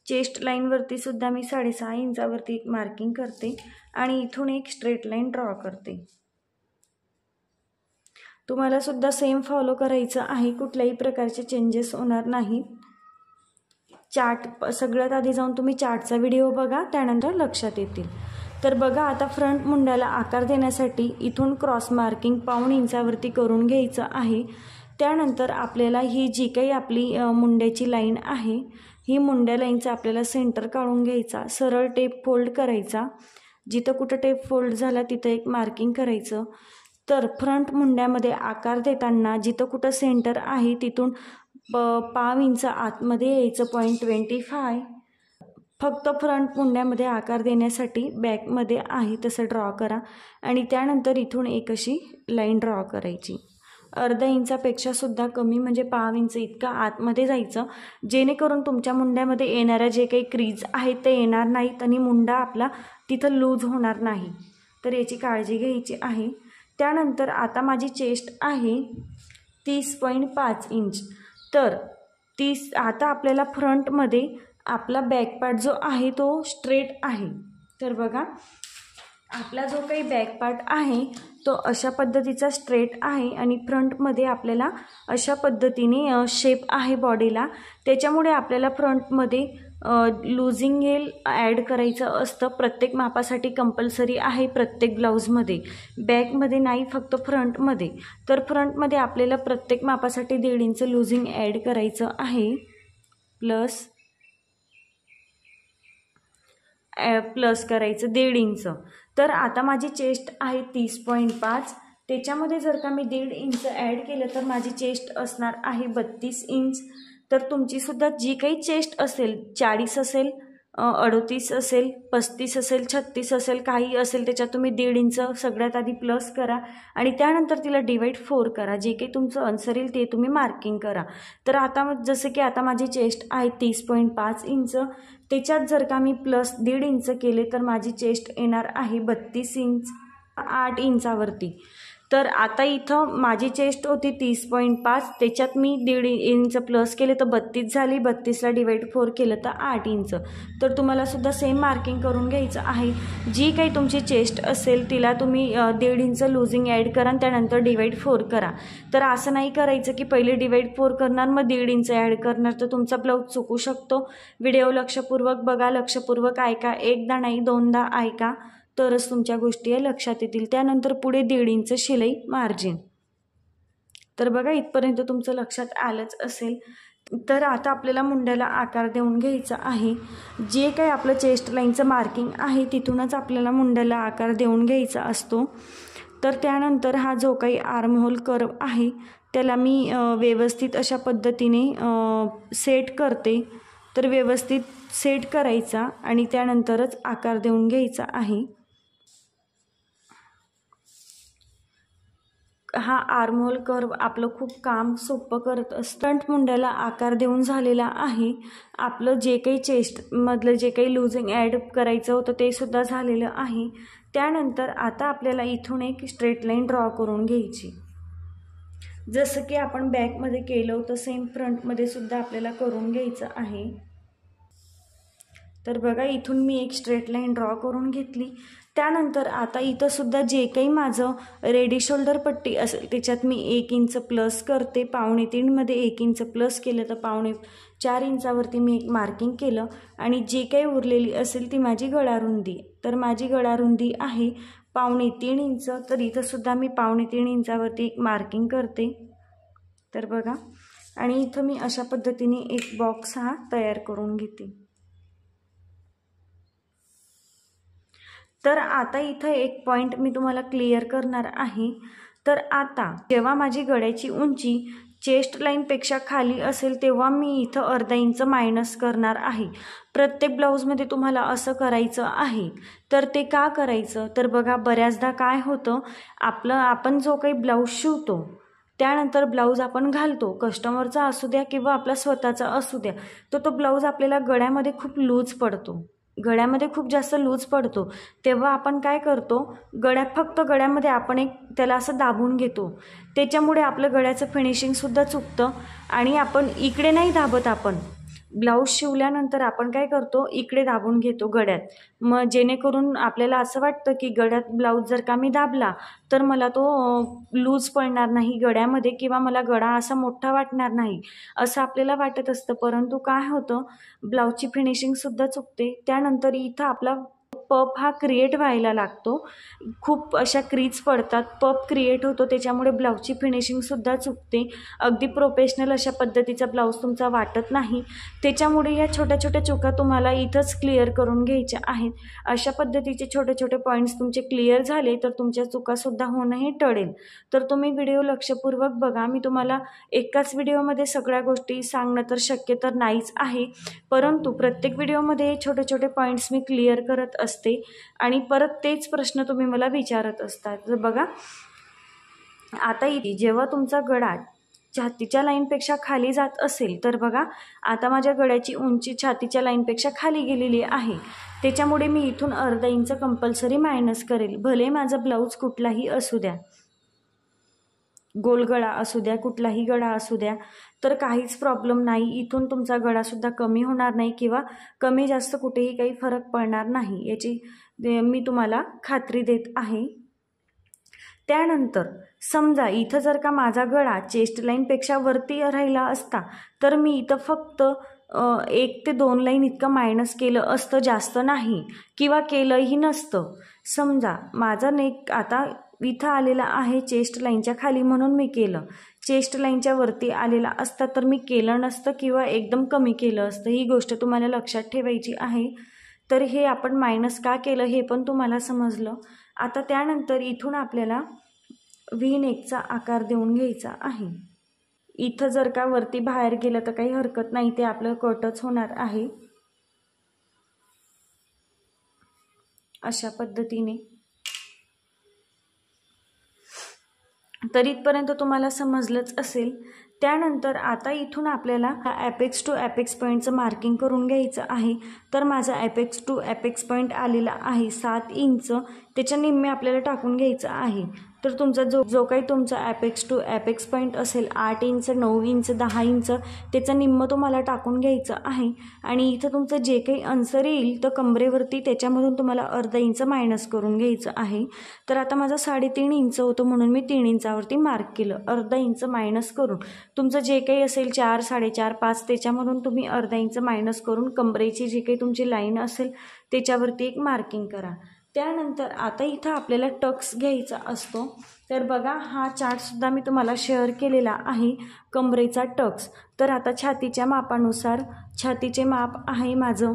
चेस्ट लाईनवरती सुद्धा मी 6.5 इंचावरती एक मार्किंग करते आणि इथून एक स्ट्रेट लाईन ड्रॉ करते। तुम्हाला सुद्धा सेम फॉलो करायचं आहे, कुठल्याही प्रकारचे चेंजेस होणार नाहीत। चार्ट सगळ्यात आधी जाऊन तुम्ही चार्टचा व्हिडिओ बघा, त्यानंतर लक्षात येतील। तर बघा आता फ्रंट मुंड्याला आकार देण्यासाठी इथून क्रॉस मार्किंग 1.25 इंचावरती करून घ्यायचं आहे। त्यानंतर आपल्याला ही जी काही आपली मुंड्याची लाईन आहे ही मुंड्या लाईनचा आपल्याला सेंटर काढून घ्यायचा, सरळ टेप फोल्ड करायचा। जिथं कुठं टेप फोल्ड झाला तिथं एक मार्किंग करायचं। तर फ्रंट मुंड्यामध्ये आकार देताना जिथं कुठं सेंटर आहे तिथून 5 इंच आतमध्ये यायचं 0.25। फक्त फ्रंट मुंड्यामध्ये आकार देण्यासाठी बॅकमध्ये आहे तसं ड्रॉ करा आणि त्यानंतर इथून एक अशी लाईन ड्रॉ करायची। अर्धा इंचापेक्षा सुद्धा कमी म्हणजे 5 इंच इतका आतमध्ये जायचं, जेणेकरून तुमच्या मुंड्यामध्ये येणाऱ्या जे काही क्रीज आहेत ते येणार नाहीत आणि मुंडा आपला तिथं लूज होणार नाही, तर याची काळजी घ्यायची आहे। त्यानंतर आता माझी चेस्ट आहे 30.5 इंच, तर आता आपल्याला फ्रंटमध्ये आपला बॅक पार्ट जो आहे तो स्ट्रेट आहे। तर बघा आपला जो काही बॅक पार्ट आहे तो अशा पद्धतीचा स्ट्रेट आहे आणि फ्रंटमध्ये आपल्याला अशा पद्धतीने शेप आहे बॉडीला, त्याच्यामुळे आपल्याला फ्रंटमध्ये लूजिंग हेल ॲड करायचं असतं। प्रत्येक मापासाठी कंपल्सरी आहे प्रत्येक ब्लाऊजमध्ये, बॅकमध्ये नाही, फक्त फ्रंटमध्ये। तर फ्रंटमध्ये आपल्याला प्रत्येक मापासाठी 1.5 इंच लूजिंग ॲड करायचं आहे, प्लस करायचं 1.5 इंच। तर आता माझी चेस्ट आहे 30.5, त्याच्यामध्ये जर का मी 1.5 इंच ॲड केलं तर माझी चेस्ट असणार आहे 32 इंच। तर तुमचीसुद्धा जी काही चेस्ट असेल 40 असेल, 38 असेल, 35 असेल, 36 असेल, काही असेल त्याच्यात तुम्ही 1.5 इंच सगळ्यात आधी प्लस करा आणि त्यानंतर तिला डिवाइड 4 करा। जे काही तुमचं आन्सर येईल ते तुम्ही मार्किंग करा। तर आता जसं की आता माझी चेस्ट आहे 30.5 इंच, त्याच्यात जर का मी प्लस 1.5 इंच केले तर माझी चेस्ट येणार आहे 32 इंच 8 इंचावरती। तर आता इथं माझी चेस्ट होती 30.5, त्याच्यात मी 1.5 इंच प्लस केले तर 32 झाली, 32ला डिवाइड 4 केलं तर 8 इंच। तर तुम्हाला सुद्धा सेम मार्किंग करून घ्यायचं आहे। जी काही तुमची चेस्ट असेल तिला तुम्ही 1.5 इंच लूजिंग ॲड करा आणि त्यानंतर डिवाइड 4 करा। तर असं नाही करायचं की पहिले डिवाइड 4 करणार मग 1.5 इंच ॲड करणार, तर तुमचा ब्लाऊज चुकू शकतो। व्हिडिओ लक्षपूर्वक बघा, लक्षपूर्वक ऐका, एकदा नाही दोनदा ऐका, तरच तुमच्या गोष्टी लक्षात येतील। त्यानंतर पुढे 1.5 इंच शिलाई मार्जिन। तर बघा इथपर्यंत तुमचं लक्षात आलंच असेल। तर आता आपल्याला मुंड्याला आकार देऊन घ्यायचा आहे। जे काही आपलं चेस्ट लाईनचं मार्किंग आहे तिथूनच आपल्याला मुंड्याला आकार देऊन घ्यायचा असतो। तर त्यानंतर हा जो काही आर्म होल कर्व आहे त्याला मी व्यवस्थित अशा पद्धतीने सेट करते। तर व्यवस्थित सेट करायचा आणि त्यानंतरच आकार देऊन घ्यायचा आहे। हा आर्महोल कर्व आपलं खूप काम सोपं करत असतं. फ्रंट मुंड्याला आकार देऊन झालेला आहे. आपलं जे काही चेस्टमधलं जे काही लुझिंग ॲड करायचं होतं ते सुद्धा झालेलं आहे. त्यानंतर आता आपल्याला इथून एक स्ट्रेट लाईन ड्रॉ करून घ्यायची. जसं की आपण बॅकमध्ये केलं होतं सेम फ्रंटमध्ये सुद्धा आपल्याला करून घ्यायचं आहे. तर बघा इथून मी एक स्ट्रेट लाईन ड्रॉ करून घेतली. त्यानंतर आता इथं सुद्धा जे काही माझं रेडी शोल्डर पट्टी असेल त्याच्यात मी 1 इंच प्लस करते. 2.5 मध्ये 1 इंच प्लस केलं तर 4.5 इंचावरती मी एक मार्किंग केलं आणि जे काही उरलेली असेल ती माझी गळारुंदी. तर माझी गळारुंदी आहे 2.5 इंच. तर इथं सुद्धा मी 2.5 इंचावरती एक मार्किंग करते. तर बघा आणि इथं मी अशा पद्धतीने एक बॉक्स हा तयार करून घेते. तर आता इथं एक पॉईंट मी तुम्हाला क्लिअर करणार आहे. तर आता जेव्हा माझी गळ्याची उंची चेस्ट लाईनपेक्षा खाली असेल तेव्हा मी इथं अर्धा इंच मायनस करणार आहे. प्रत्येक ब्लाऊजमध्ये तुम्हाला असं करायचं आहे. तर ते का करायचं, तर बघा बऱ्याचदा काय होतं, आपण जो काही ब्लाऊज शिवतो त्यानंतर ब्लाऊज आपण घालतो, कस्टमरचा असू द्या किंवा आपला स्वतःचा असू द्या, तो ब्लाऊज आपल्याला गळ्यामध्ये खूप लूज पडतो. गळ्यामध्ये खूप जास्त लूज पडतो. तेव्हा आपण काय करतो, फक्त गळ्यामध्ये आपण एक त्याला असं दाबून घेतो. त्याच्यामुळे आपलं गळ्याचं फिनिशिंगसुद्धा चुकतं आणि आपण इकडे नाही दाबत. आपण ब्लाऊज शिवल्यानंतर आपण काय करतो, इकडे दाबून घेतो गळ्यात. मग जेणेकरून आपल्याला असं वाटतं की गळ्यात ब्लाऊज जर का मी दाबला तर मला तो लूज पडणार नाही गळ्यामध्ये किंवा मला गळा असा मोठा वाटणार नाही असं आपल्याला वाटत असतं. परंतु काय होतं, ब्लाऊजची फिनिशिंगसुद्धा चुकते. त्यानंतर इथं आपला पप हा क्रिएट व्हायला लागतो. खूप अशा क्रीज पडतात, पप क्रिएट होतो, त्याच्यामुळे ब्लाऊजची फिनिशिंगसुद्धा चुकते. अगदी प्रोफेशनल अशा पद्धतीचा ब्लाऊज तुमचा वाटत नाही. त्याच्यामुळे या छोट्या छोट्या चुका तुम्हाला इथंच क्लिअर करून घ्यायच्या आहेत. अशा पद्धतीचे छोटे छोटे पॉईंट्स तुमचे क्लिअर झाले तर तुमच्या चुकासुद्धा होणंही टळेल. तर तुम्ही व्हिडिओ लक्षपूर्वक बघा. मी तुम्हाला एकाच व्हिडिओमध्ये सगळ्या गोष्टी सांगणं तर शक्य तर नाहीच आहे, परंतु प्रत्येक व्हिडिओमध्ये छोटे छोटे पॉईंट्स मी क्लिअर करत असते आणि परत तेच प्रश्न तुम्ही मला विचारत असतात. तर बघा आता जेव्हा तुमचा गळा छातीच्या लाईनपेक्षा खाली जात असेल तर बघा आता माझ्या गळ्याची उंची छातीच्या लाईनपेक्षा खाली गेलेली आहे. त्याच्यामुळे मी इथून अर्धा इंच कंपल्सरी मायनस करेल. भले माझा ब्लाऊज कुठलाही असू द्या, गोल गळा असू द्या, कुठलाही गळा असू द्या, तर काहीच प्रॉब्लेम नाही. इथून तुमचा गळासुद्धा कमी होणार नाही किंवा कमी जास्त कुठेही काही फरक पडणार नाही, याची मी तुम्हाला खात्री देत आहे. त्यानंतर समजा इथं जर का माझा गळा चेस्ट लाईनपेक्षा वरती राहिला असता तर मी इथं फक्त 1 ते 2 लाईन इतकं मायनस केलं असतं, जास्त नाही, किंवा केलंही नसतं. समजा माझा नेक आता इथं आलेला आहे चेस्ट लाईनच्या खाली म्हणून मी केलं. चेस्ट लाईनच्या वरती आलेला असता तर मी केलं नसतं किंवा एकदम कमी केलं असतं. ही गोष्ट तुम्हाला लक्षात ठेवायची आहे. तर हे आपण मायनस का केलं हे पण तुम्हाला समजलं. आता त्यानंतर इथून आपल्याला व्ही नेकचा आकार देऊन घ्यायचा आहे. इथं जर का वरती बाहेर गेलं तर काही हरकत नाही, ते आपलं कटच होणार आहे. अशा पद्धतीने तर इथपर्यंत तुम्हाला समजलंच असेल. त्यानंतर आता इथून आपल्याला ॲपेक्स टू ॲपेक्स पॉईंटचं मार्किंग करून घ्यायचं आहे. तर माझा ॲपेक्स टू ॲपेक्स पॉईंट आलेला आहे 7 इंच. त्याच्या निम्मे आपल्याला टाकून घ्यायचं आहे. तर तुमचा जो काही तुमचा ॲपेक्स टू ॲपेक्स पॉईंट असेल 8 इंच, 9 इंच, 10 इंच, त्याचं निम्म तुम्हाला टाकून घ्यायचं आहे. आणि इथं तुमचं जे काही अंतर येईल तर कमरेवरती त्याच्यामधून तुम्हाला अर्धा इंच मायनस करून घ्यायचं आहे. तर आता माझं 3.5 इंच होतं म्हणून मी 3 इंचावरती मार्क केलं. अर्धा इंच मायनस करून तुमचं जे काही असेल 4, 4.5, 5 त्याच्यामधून तुम्ही अर्धा इंच मायनस करून कमरेची जी काही तुमची लाईन असेल त्याच्यावरती एक मार्किंग करा. त्यानंतर आता इथं आपल्याला टक्स घ्यायचा असतो. तर बघा हा चार्टसुद्धा मी तुम्हाला शेअर केलेला आहे, कमरेचा टक्स. तर आता छातीच्या मापानुसार छातीचे माप आहे माझं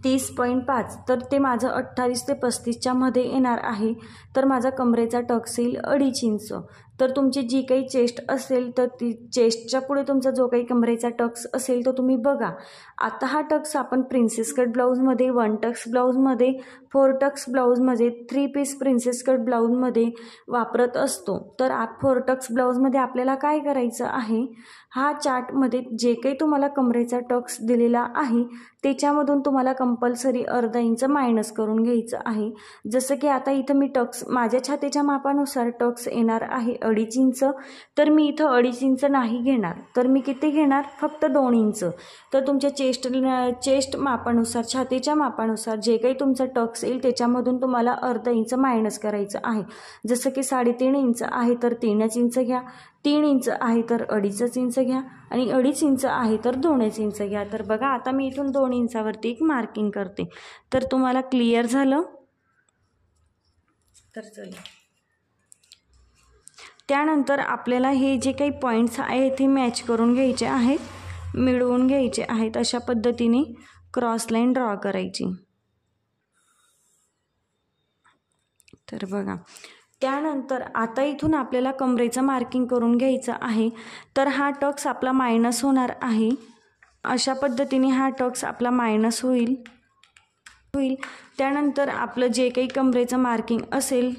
30.5, तर ते माझं 28 ते 35च्या मध्ये येणार आहे. तर माझा कमरेचा टक्स येईल 2.5 इंच. तर तुमची जी काही चेस्ट असेल तर ती चेस्टच्या पुढे तुमचा जो काही कमरेचा टक्स असेल तो तुम्ही बघा। आता हा टक्स आपण प्रिन्सेस कट ब्लाऊजमध्ये, 1 टक्स ब्लाऊजमध्ये, 4 टक्स ब्लाऊजमध्ये, 3 पीस प्रिन्सेस कट ब्लाऊजमध्ये वापरत असतो। तर 4 टक्स ब्लाऊजमध्ये आपल्याला काय करायचं आहे, हा चार्टमध्ये जे काही तुम्हाला कमरेचा टक्स दिलेला आहे त्याच्यामधून तुम्हाला कंपल्सरी अर्धा इंच मायनस करून घ्यायचं आहे। जसं की आता इथं मी टक्स माझ्या छातीच्या मापानुसार टक्स येणार आहे 2.5 इंच, तर मी इथं 2.5 इंच नाही घेणार, तर मी किती घेणार, फक्त 2 इंच। तर तुमच्या चेस्ट मापानुसार, छातीच्या मापानुसार जे काही तुमचा टक्स येईल त्याच्यामधून तुम्हाला अर्धा इंच मायनस करायचं आहे। जसं की 3.5 इंच आहे तर 3 इंच घ्या, 3 इंच आहे तर 2.5 इंच घ्या, आणि 2.5 इंच आहे तर 2 इंच घ्या। तर बघा आता मी इथून 2 इंचावरती एक मार्किंग करते। तर तुम्हाला क्लिअर झालं? तर चला, त्यानंतर आपल्याला हे जे काही पॉईंट्स आहेत ते मॅच करून घ्यायचे आहेत, मिळवून घ्यायचे आहेत। अशा पद्धतीने क्रॉस लाईन ड्रॉ करायची। तर बघा, त्यानंतर आता इथून आपल्याला कमरेचं मार्किंग करून घ्यायचं आहे। तर हा टक्स आपला मायनस होणार आहे, अशा पद्धतीने हा टक्स आपला मायनस होईल। त्यानंतर आपलं जे काही कमरेचं मार्किंग असेल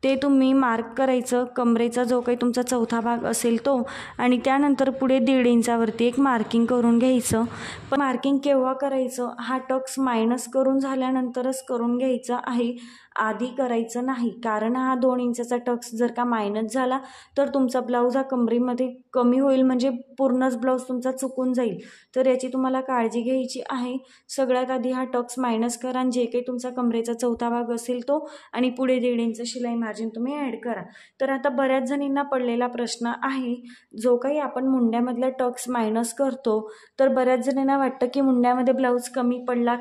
ते तुम्ही मार्क करायचं, कमरेचा जो काही तुमचा चौथा भाग असेल तो, आणि त्यानंतर पुढे 1.5 इंचावरती एक मार्किंग करून घ्यायचं। पण मार्किंग केव्हा करायचं, हा टक्स मायनस करून झाल्यानंतरच करून घ्यायचं आहे, आधी करायचं नाही। कारण हा 2 इंचाचा टक्स जर का मायनस झाला तर तुमचा ब्लाऊज हा कमरेमध्ये कमी होईल, म्हणजे पूर्णच ब्लाऊज तुमचा चुकून जाईल। तर याची तुम्हाला काळजी घ्यायची आहे। सगळ्यात आधी हा टक्स मायनस करा, जे काही तुमचा कमरेचा चौथा भाग असेल तो, आणि पुढे 1.5 इंच शिलाई मार्जिन तुम्ही ॲड करा। तर आता बऱ्याच जणींना पडलेला प्रश्न आहे, जो काही आपण मुंड्यामधला टक्स मायनस करतो, तर बऱ्याच जणींना वाटतं की मुंड्यामध्ये ब्लाऊज कमी पडला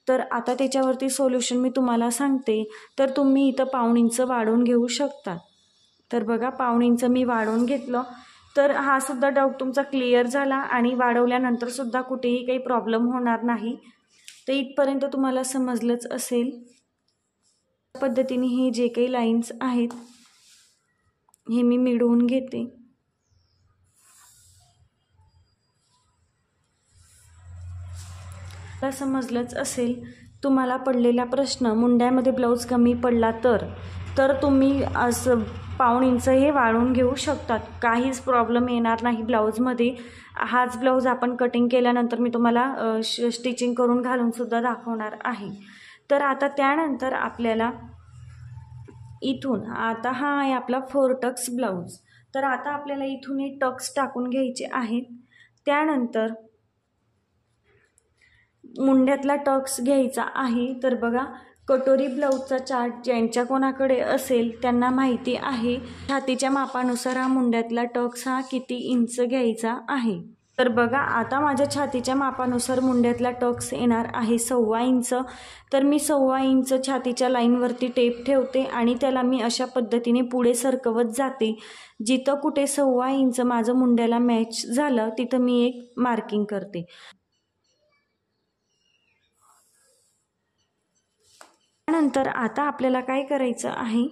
तर आता त्याच्यावरती सोल्युशन मी तुम्हाला सांगते। तर तुम्ही इथं 1.5 इंच वाढवून घेऊ शकता। तर बघा, 1.5 इंच मी वाढवून घेतलं। तर हा सुद्धा डाऊट तुमचा क्लिअर झाला, आणि वाढवल्यानंतर सुद्धा कुठेही काही प्रॉब्लेम होणार नाही। तर इथपर्यंत तुम्हाला समजलंच असेल। पद्धतीने हे जे काही लाईन्स आहेत हे मी मिळवून घेते। समजलंच असेल। तुम्हाला पडलेला प्रश्न, मुंड्यामध्ये ब्लाऊज कमी पडला तर तुम्ही असं 1.5 इंच हे वाढवून घेऊ शकतात, काहीच प्रॉब्लेम येणार नाही ब्लाऊजमध्ये। हाच ब्लाऊज आपण कटिंग केल्यानंतर मी तुम्हाला स्टिचिंग करून घालून सुद्धा दाखवणार आहे। तर आता त्यानंतर आपल्याला इथून, आता हा आहे आपला 4 टक्स ब्लाऊज, तर आता आपल्याला इथून हे टक्स टाकून घ्यायचे आहेत। त्यानंतर मुंड्यातला टक्स घ्यायचा आहे। तर बघा, कटोरी ब्लाऊजचा चार्ट ज्यांच्या कोणाकडे असेल त्यांना माहिती आहे, छातीच्या मापानुसार हा मुंड्यातला टक्स हा किती इंच घ्यायचा आहे। तर बघा, आता माझ्या छातीच्या मापानुसार मुंड्यातला टक्स येणार आहे 1.25 इंच। तर मी 1.25 इंच छातीच्या लाईनवरती टेप ठेवते, आणि त्याला मी अशा पद्धतीने पुढे सरकवत जाते। जिथं कुठे 1.25 इंच माझं मुंड्याला मॅच झालं तिथं मी एक मार्किंग करते। त्यानंतर आता आपल्याला काय करायचं आहे,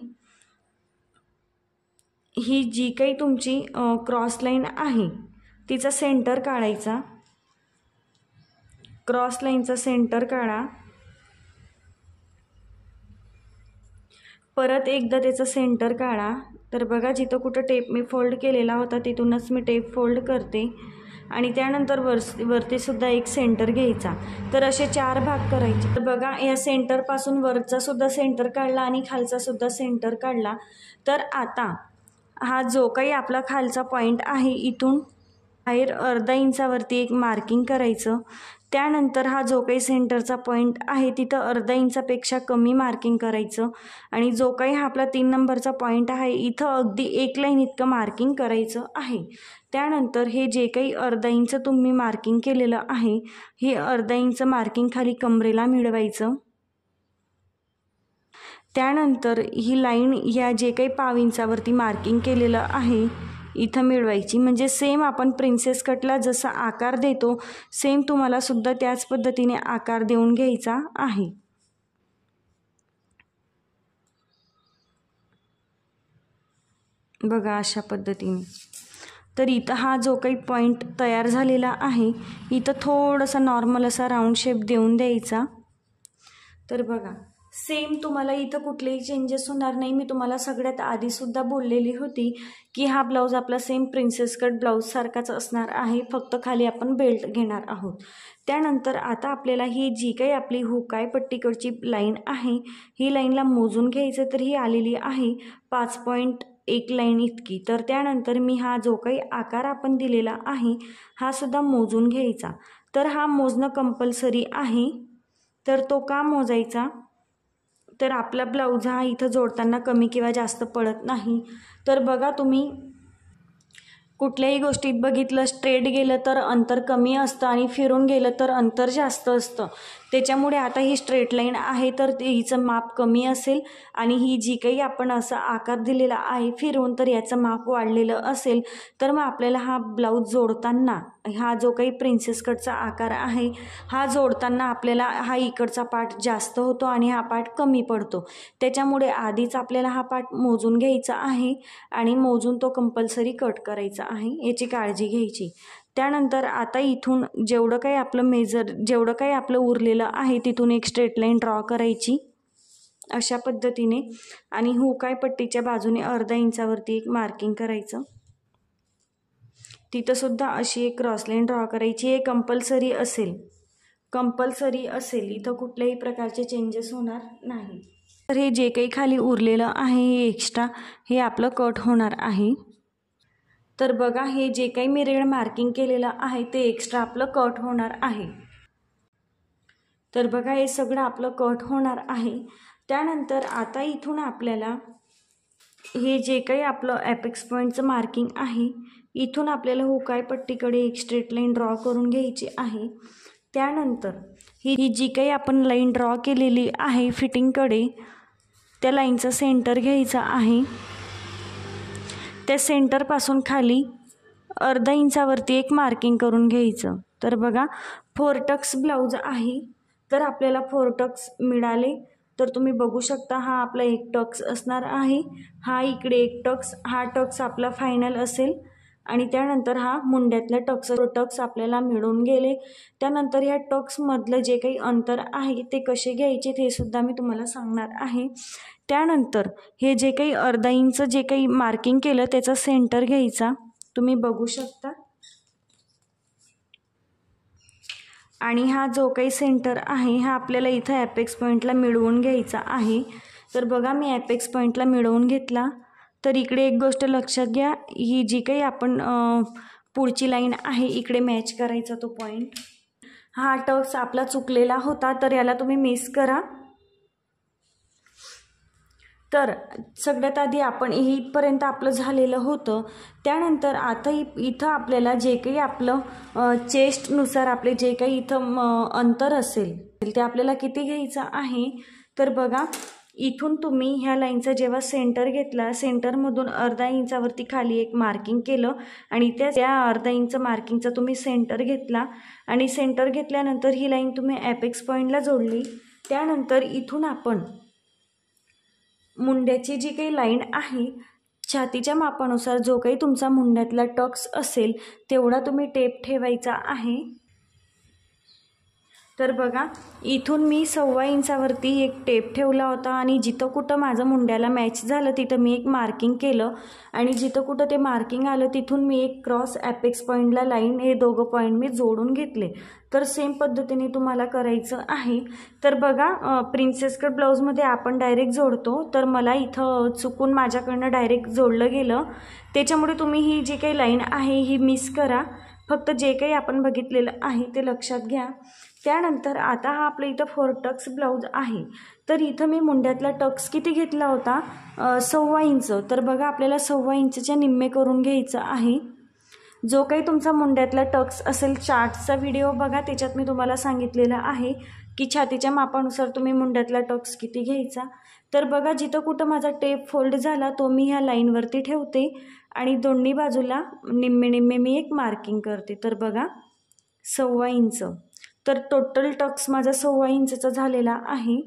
ही जी काही तुमची क्रॉस लाईन आहे तिचा सेंटर काढायचा। क्रॉस लाईनचा सेंटर काढा, परत एकदा त्याचं सेंटर काढा। तर बघा, जिथं कुठं टेप मी फोल्ड केलेला होता तिथूनच मी टेप फोल्ड करते, आणि त्यानंतर वरती सुद्धा एक सेंटर घ्यायचा। तर असे 4 भाग करायचे। तर बघा, या सेंटरपासून वरचा सुद्धा सेंटर काढला आणि खालचा सुद्धा सेंटर काढला। तर आता हा जो काही आपला खालचा पॉईंट आहे, इथून बाहेर अर्धा इंचावरती एक मार्किंग करायचं। त्यानंतर हा जो काही सेंटरचा पॉईंट आहे तिथं अर्धा इंचापेक्षा कमी मार्किंग करायचं, आणि जो काही हा आपला 3 नंबरचा पॉईंट आहे इथं अगदी 1 लाईन इतकं मार्किंग करायचं आहे। त्यानंतर हे जे काही अर्धा इंच तुम्ही मार्किंग केलेलं आहे, हे अर्धा इंच मार्किंग खाली कमरेला मिळवायचं। त्यानंतर ही लाईन या जे काही 1.5 इंचावरती मार्किंग केलेलं आहे इथं मिळवायची, म्हणजे सेम आपण प्रिन्सेस कटला जसा आकार देतो सेम तुम्हाला सुद्धा त्याच पद्धतीने आकार देऊन घ्यायचा आहे। बघा अशा पद्धतीने। तर इथं हा जो काही पॉईंट तयार झालेला आहे इथं थोडासा नॉर्मल असा राऊंड शेप देऊन द्यायचा। तर बघा सेम तुम्हाला इथं कुठलेही चेंजेस होणार नाही। मी तुम्हाला सगळ्यात आधी सुद्धा बोललेली होती की हा ब्लाऊज आपला सेम प्रिन्सेस कट ब्लाऊज सारखाच असणार आहे, फक्त खाली आपण बेल्ट घेणार आहोत। त्यानंतर आता आपल्याला ही जी काही आपली हुकाय पट्टीकडची लाईन आहे ही लाईनला मोजून घ्यायचं। तर ही आलेली आहे 5.1 लाईन इतकी। तर त्यानंतर मी हा जो काही आकार आपण दिलेला आहे हा सुद्धा मोजून घ्यायचा। तर हा मोजणं कंपल्सरी आहे। तर तो का मोजायचा, तर आपला ब्लाऊज हा इथं जोडताना कमी किंवा जास्त पडत नाही। तर बघा तुम्ही कुठल्याही गोष्टीत बघितलं स्ट्रेट गेलं तर अंतर कमी असतं आणि फिरून गेलं तर अंतर जास्त असतं। त्याच्यामुळे आता ही स्ट्रेट लाईन आहे तर हिचं माप कमी असेल आणि ही जी काही आपण असा आकार दिलेला आहे फिरवून तर याचं माप वाढलेलं असेल। तर मग आपल्याला हा ब्लाऊज जोडताना हा जो काही प्रिन्सेस कटचा आकार आहे हा जोडताना आपल्याला हा इकडचा पार्ट जास्त होतो आणि हा पार्ट कमी पडतो। त्याच्यामुळे आधीच आपल्याला हा पार्ट मोजून घ्यायचा आहे आणि मोजून तो कंपल्सरी कट करायचा आहे, याची काळजी घ्यायची। त्यानंतर आता इथून जेवढं काही आपलं उरलेलं आहे तिथून एक स्ट्रेट लाईन ड्रॉ करायची अशा पद्धतीने आणि हुकाय पट्टीच्या बाजूने अर्धा इंचावरती एक मार्किंग करायचं। तिथं सुद्धा अशी एक क्रॉस लाईन ड्रॉ करायची। हे कंपल्सरी असेल, इथं कुठल्याही प्रकारचे चेंजेस होणार नाही। तर हे जे काही खाली उरलेलं आहे हे एक्स्ट्रा हे आपलं कट होणार आहे। तर बघा हे जे काही मी रेड मार्किंग केलेलं आहे ते एक्स्ट्रा आपलं कट होणार आहे। तर बघा हे सगळं आपलं कट होणार आहे। त्यानंतर आता इथून आपल्याला हे जे काही आपलं ॲपेक्स पॉईंटचं मार्किंग आहे इथून आपल्याला हुकाय पट्टीकडे एक स्ट्रेट लाईन ड्रॉ करून घ्यायची आहे। त्यानंतर ही जी काही आपण लाईन ड्रॉ केलेली आहे फिटिंगकडे त्या लाईनचा सेंटर घ्यायचा आहे। त्या सेंटरपासून खाली अर्धा इंचावरती एक मार्किंग करून घ्यायचं। तर बघा 4 टक्स ब्लाऊज आहे तर आपल्याला 4 टक्स मिळाले। तर तुम्ही बघू शकता हा आपला 1 टक्स असणार आहे, हा इकडे 1 टक्स, हा टक्स आपला फायनल असेल आणि त्यानंतर हा मुंड्यातला टक्स आपल्याला मिळून गेले। त्यानंतर ह्या टक्समधलं जे काही अंतर आहे ते कसे घ्यायचे ते सुद्धा मी तुम्हाला सांगणार आहे। त्यानंतर हे जे काही अर्धा इंच जे काही मार्किंग केलं त्याचा सेंटर घ्यायचा, तुम्ही बघू शकता, आणि हा जो काही सेंटर आहे हा आपल्याला इथं ॲपेक्स पॉईंटला मिळवून घ्यायचा आहे। तर बघा मी ॲपेक्स पॉईंटला मिळवून घेतला। तर इकडे एक गोष्ट लक्षात घ्या, ही जी काही आपण पुढची लाईन आहे इकडे मॅच करायचा तो पॉईंट। हा टक्स आपला चुकलेला होता तर याला तुम्ही मिस करा। तर सगळ्यात आधी आपण इथपर्यंत आपलं झालेलं होतं। त्यानंतर आता इथं आपल्याला जे काही आपलं चेस्टनुसार आपले जे काही इथं अंतर असेल ते आपल्याला किती घ्यायचं आहे। तर बघा इथून तुम्ही ह्या लाईनचा जेव्हा सेंटर घेतला, सेंटरमधून अर्धा इंचावरती खाली एक मार्किंग केलं आणि त्या अर्धा इंच मार्किंगचा तुम्ही सेंटर घेतला आणि सेंटर घेतल्यानंतर ही लाईन तुम्ही ॲपेक्स पॉईंटला जोडली। त्यानंतर इथून आपण मुंड्याची जी काही लाईन आहे छातीच्या मापानुसार जो काही तुमचा मुंड्यातला टक्स असेल तेवढा तुम्ही टेप ठेवायचा आहे। तर बघा इथून मी 1.25 इंचावरती एक टेप ठेवला होता आणि जिथं कुठं माझं मुंड्याला मॅच झालं तिथं मी एक मार्किंग केलं आणि जिथं कुठं ते मार्किंग आलं तिथून मी एक क्रॉस ॲपेक्स पॉईंटला लाईन हे दोघं पॉईंट मी जोडून घेतले। तर सेम पद्धतीने तुम्हाला करायचं आहे। तर बघा प्रिन्सेस कट ब्लाऊजमध्ये आपण डायरेक्ट जोडतो, तर मला इथं चुकून माझ्याकडनं डायरेक्ट जोडलं गेलं, त्याच्यामुळे तुम्ही ही जी काही लाईन आहे ही मिस करा, फक्त जे काही आपण बघितलेलं आहे ते लक्षात घ्या। त्यानंतर आता हा आपलं इथं 4 टक्स ब्लाऊज आहे तर इथं मी मुंड्यातला टक्स किती घेतला होता, 1.25 इंच। तर बघा आपल्याला 1.25 इंचच्या निम्मे करून घ्यायचं आहे। जो काही तुमचा मुंड्यातला टक्स असेल चार्टचा व्हिडिओ बघा, त्याच्यात मी तुम्हाला सांगितलेलं आहे की छातीच्या मापानुसार तुम्ही मुंड्यातला टक्स किती घ्यायचा। तर बघा जिथं कुठं माझा टेप फोल्ड झाला तो मी ह्या लाईनवरती ठेवते आणि दोन्ही बाजूला निम्मे निम्मे मी एक मार्किंग करते। तर बघा 1.25 इंच, तर टोटल टक्स माझा 1.25 इंचचा झालेला आहे।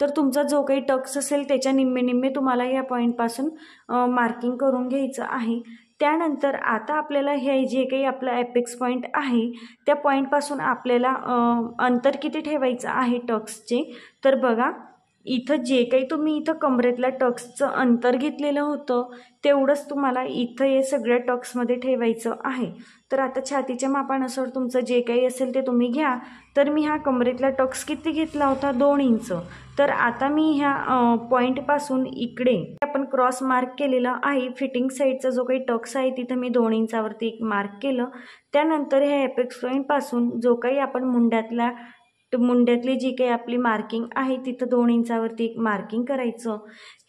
तर तुमचा जो काही टक्स असेल त्याच्या निम्मे निम्मे तुम्हाला या पॉईंटपासून मार्किंग करून घ्यायचं आहे। त्यानंतर आता आपल्याला हे जे काही आपला ॲपेक्स पॉईंट आहे त्या पॉईंटपासून आपल्याला अंतर किती ठेवायचं आहे टक्सचे, तर बघा इथं जे काही तुम्ही इथं कमरेतल्या टक्सचं अंतर घेतलेलं होतं तेवढंच तुम्हाला इथं हे सगळ्या टक्समध्ये ठेवायचं आहे। तर आता छातीच्या मापानुसार तुमचं जे काही असेल ते तुम्ही घ्या। तर मी हा कमरेतला टक्स किती घेतला होता, 2 इंच। तर आता मी ह्या पॉईंटपासून इकडे आपण क्रॉस मार्क केलेला आहे, फिटिंग साईडचा जो काही टक्स आहे तिथं मी 2 इंचावरती एक मार्क केलं। त्यानंतर ह्या ॲपेक्स पॉईंटपासून जो काही आपण मुंड्यातली जी काही आपली मार्किंग आहे तिथं 2 इंचावरती एक मार्किंग करायचं।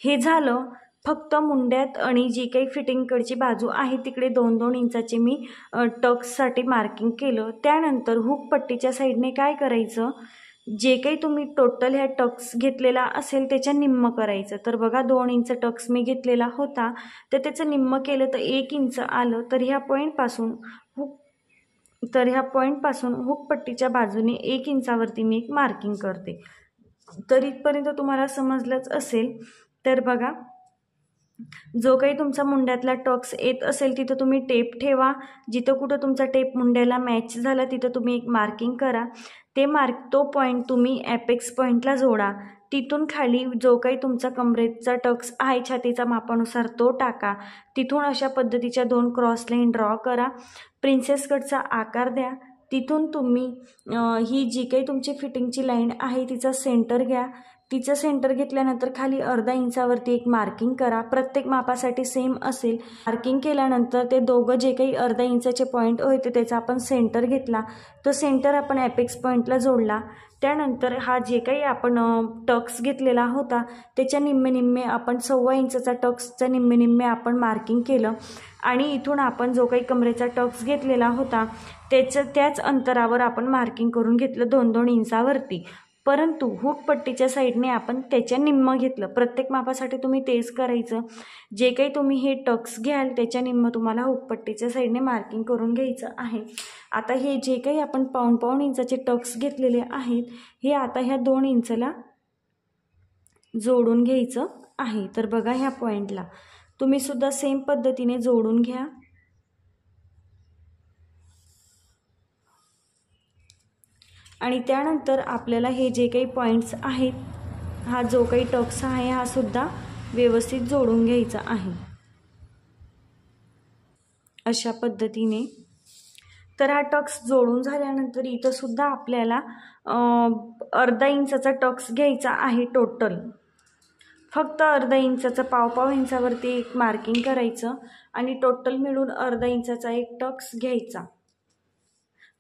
हे झालं फक्त मुंड्यात आणि जी काही फिटिंगकडची बाजू आहे तिकडे 2-2 इंचाचे मी टक्ससाठी मार्किंग केलं। त्यानंतर हुक पट्टीच्या साईडने काय करायचं, जे काही तुम्ही टोटल ह्या टक्स घेतलेला असेल त्याच्या निम्म करायचं। तर बघा 2 इंच टक्स मी घेतलेला होता तर त्याचं निम्म केलं तर 1 इंच आलं। तर ह्या पॉईंटपासून हुक पट्टीच्या बाजूने 1 इंचावरती मी एक मार्किंग करते। तर इथपर्यंत तुम्हाला समजलंच असेल। तर बघा जो काही तुमचा मुंड्यातला टक्स येत असेल तिथं तुम्ही टेप ठेवा, जिथं कुठं तुमचा टेप मुंड्याला मॅच झाला तिथं तुम्ही एक मार्किंग करा। तो पॉईंट तुम्ही ॲपेक्स पॉईंटला जोडा। तिथून खाली जो काही तुमचा कमरेचा टक्स आहे छातीचा मापानुसार तो टाका। तिथून अशा पद्धतीच्या 2 क्रॉस लाईन ड्रॉ करा, प्रिन्सेस कटचा आकार द्या। तिथून तुम्ही ही जी काही तुमची फिटिंगची लाईन आहे तिचा सेंटर घ्या। तिचं सेंटर घेतल्यानंतर खाली अर्धा इंचावरती एक मार्किंग करा। प्रत्येक मापासाठी सेम असेल। मार्किंग केल्यानंतर ते दोघं जे काही अर्धा इंचाचे पॉईंट होते त्याचा आपण सेंटर घेतला, तो सेंटर आपण ॲपेक्स पॉईंटला जोडला। त्यानंतर हा जे काही आपण टक्स घेतलेला होता त्याच्या निम्मे निम्मे आपण 1.25 इंचाचा टक्सच्या निम्मे निम्मे आपण मार्किंग केलं आणि इथून आपण जो काही कमरेचा टक्स घेतलेला होता त्याच अंतरावर आपण मार्किंग करून घेतलं 2-2 इंचावरती। परंतु हुक पट्टीच्या साईडने आपण त्याच्या निम्म घेतलं। प्रत्येक मापासाठी तुम्ही तेच करायचं। जे काही तुम्ही हे टक्स घ्याल त्याच्या निम्म तुम्हाला हुक पट्टीच्या साईडने मार्किंग करून घ्यायचं आहे। आता हे जे काही आपण पाऊण इंचाचे टक्स घेतलेले आहेत हे आता ह्या 2 इंचला जोडून घ्यायचं आहे। तर बघा ह्या पॉईंटला तुम्ही सुद्धा सेम पद्धतीने जोडून घ्या। आणि त्यानंतर आपल्याला हे जे काही पॉईंट्स आहेत, हा जो काही टक्स आहे हा सुद्धा व्यवस्थित जोडून घ्यायचा आहे अशा पद्धतीने। तर हा टक्स जोडून झाल्यानंतर इथं सुद्धा आपल्याला अर्धा इंचाचा टक्स घ्यायचा आहे। टोटल फक्त अर्धा इंचाचा, पाव इंचावरती एक मार्किंग करायचं आणि टोटल मिळून अर्धा इंचाचा एक टक्स घ्यायचा।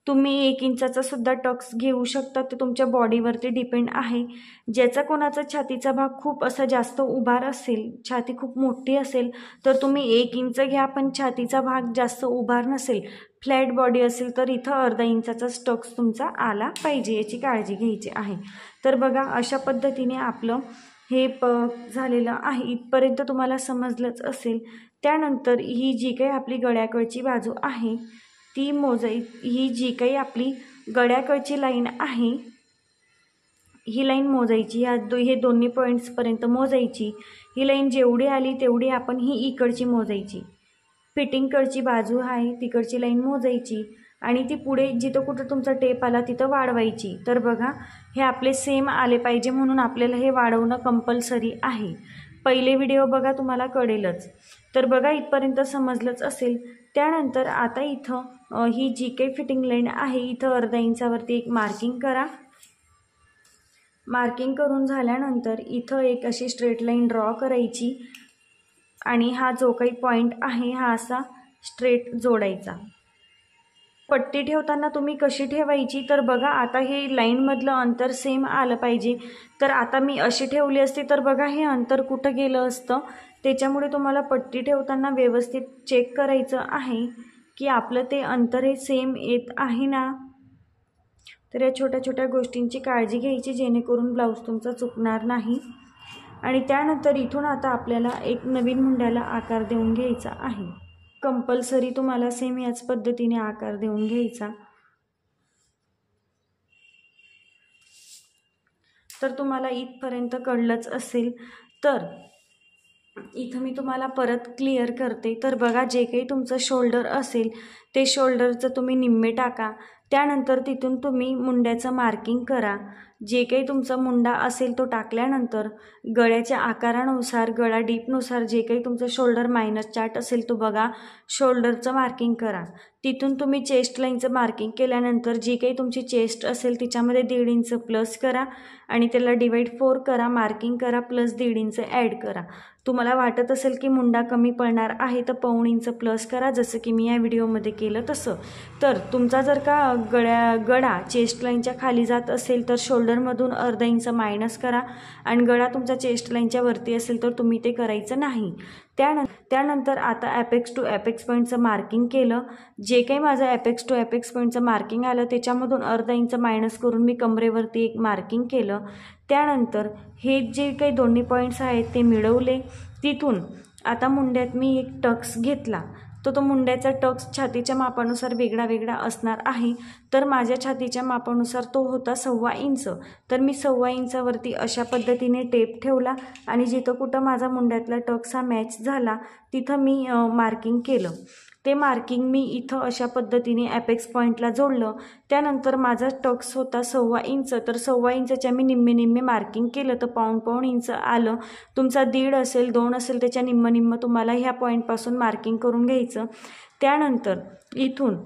तुम्ही 1 इंचाचा सुद्धा टक्स घेऊ शकता, ते तुमच्या बॉडीवरती डिपेंड आहे। ज्याचा कोणाचा छातीचा भाग खूप असा जास्त उभार असेल, छाती खूप मोठी असेल तर तुम्ही 1 इंच घ्या, पण छातीचा भाग जास्त उभार नसेल, फ्लॅट बॉडी असेल तर इथं अर्धा इंचाचा टक्स तुमचा आला पाहिजे, याची काळजी घ्यायची आहे। तर बघा अशा पद्धतीने आपलं हे झालेलं आहे। इथपर्यंत तुम्हाला समजलंच असेल। त्यानंतर ही जी काही आपली गळ्याकडची बाजू आहे ती ही जी काही आपली गळ्याकडची लाईन आहे ही लाईन मोजायची। हे दोन्ही पॉईंट्सपर्यंत मोजायची। ही लाईन जेवढी आली तेवढी आपण ही इकडची मोजायची। फिटिंगकडची बाजू आहे तिकडची लाईन मोजायची आणि ती पुढे जिथं कुठं तुमचा टेप आला तिथं वाढवायची। तर बघा हे आपले सेम आले पाहिजे म्हणून आपल्याला हे वाढवणं कंपल्सरी आहे। पहिले व्हिडिओ बघा तुम्हाला कळेलच। तर बघा इथपर्यंत समजलंच असेल। त्यानंतर आता इथं ही जी काही फिटिंग लाईन आहे इथं अर्धा इंचावरती एक मार्किंग करा। मार्किंग करून झाल्यानंतर इथं एक अशी स्ट्रेट लाईन ड्रॉ करायची आणि हा जो काही पॉईंट आहे हा असा स्ट्रेट जोडायचा। पट्टी ठेवताना तुम्ही कशी ठेवायची, तर बघा आता हे लाईनमधलं अंतर सेम आलं पाहिजे। तर आता मी अशी ठेवली असती तर बघा हे अंतर कुठं गेलं असतं। त्याच्यामुळे तुम्हाला पट्टी ठेवताना व्यवस्थित चेक करायचं आहे की आपलं ते अंतर हे सेम येत आहे ना। तर या छोट्या छोट्या गोष्टींची काळजी घ्यायची जेणेकरून ब्लाऊज तुमचा चुकणार नाही। आणि त्यानंतर इथून आता आपल्याला एक नवीन मुंड्याला आकार देऊन घ्यायचा आहे। कंपल्सरी तुम्हाला सेम याच पद्धतीने आकार देऊन घ्यायचा। तर तुम्हाला इथपर्यंत कळलंच असेल. तर इथं मी तुम्हाला परत क्लिअर करते. तर बघा, जे काही तुमचं शोल्डर असेल ते शोल्डरचं तुम्ही निम्मे टाका. त्यानंतर तिथून तुम्ही मुंड्याचं मार्किंग करा. जे काही तुमचा मुंडा असेल तो टाकल्यानंतर गळ्याच्या आकारानुसार, गळा डीपनुसार जे काही तुमचं शोल्डर मायनस चार्ट असेल तो बघा, शोल्डरचं मार्किंग करा. तिथून तुम्ही चेस्ट लाईनचं मार्किंग केल्यानंतर जी काही तुमची चेस्ट असेल तिच्यामध्ये 1.5 इंच प्लस करा आणि त्याला डिवाइड 4 करा, मार्किंग करा, प्लस 1.5 इंच ॲड करा. तुम्हाला वाटत असेल की मुंडा कमी पडणार आहे तर 1.25 इंच प्लस करा, जसं की मी या व्हिडिओमध्ये केलं तसं. तर तुमचा जर का गळा चेस्ट लाईनच्या खाली जात असेल तर शोल्डरमधून 1/2 इंच मायनस करा आणि गळा तुमचा चेस्ट लाईनच्या वरती असेल तर तुम्ही ते करायचं नाही. त्यानंतर आता ॲपेक्स टू ॲपेक्स पॉईंटचं मार्किंग केलं. जे काही माझं ॲपेक्स टू ॲपेक्स पॉईंटचं मार्किंग आलं त्याच्यामधून 1/2 इंच मायनस करून मी कमरेवरती एक मार्किंग केलं. त्यानंतर हे जे काही दोन्ही पॉईंट्स आहेत ते मिळवले. तिथून आता मुंड्यात मी एक टक्स घेतला. तो मुंड्याचा टक्स छातीच्या मापानुसार वेगळा वेगळा असणार आहे. तर माझ्या छातीच्या मापानुसार तो होता 1.25 इंच. तर मी 1.25 इंचावरती अशा पद्धतीने टेप ठेवला आणि जिथं कुठं माझा मुंड्यातला टक्स हा मॅच झाला तिथं मी मार्किंग केलं. ते मार्किंग मी इथं अशा पद्धतीने ॲपेक्स पॉईंटला जोडलं. त्यानंतर माझा टक्स होता 1.25 इंच. तर 1.25 इंचच्या मी निम्मे मार्किंग केलं तर 1.5 इंच आलं. तुमचा 1.5 असेल, 2 असेल त्याच्या निम्म तुम्हाला ह्या पॉईंटपासून मार्किंग करून घ्यायचं. त्यानंतर इथून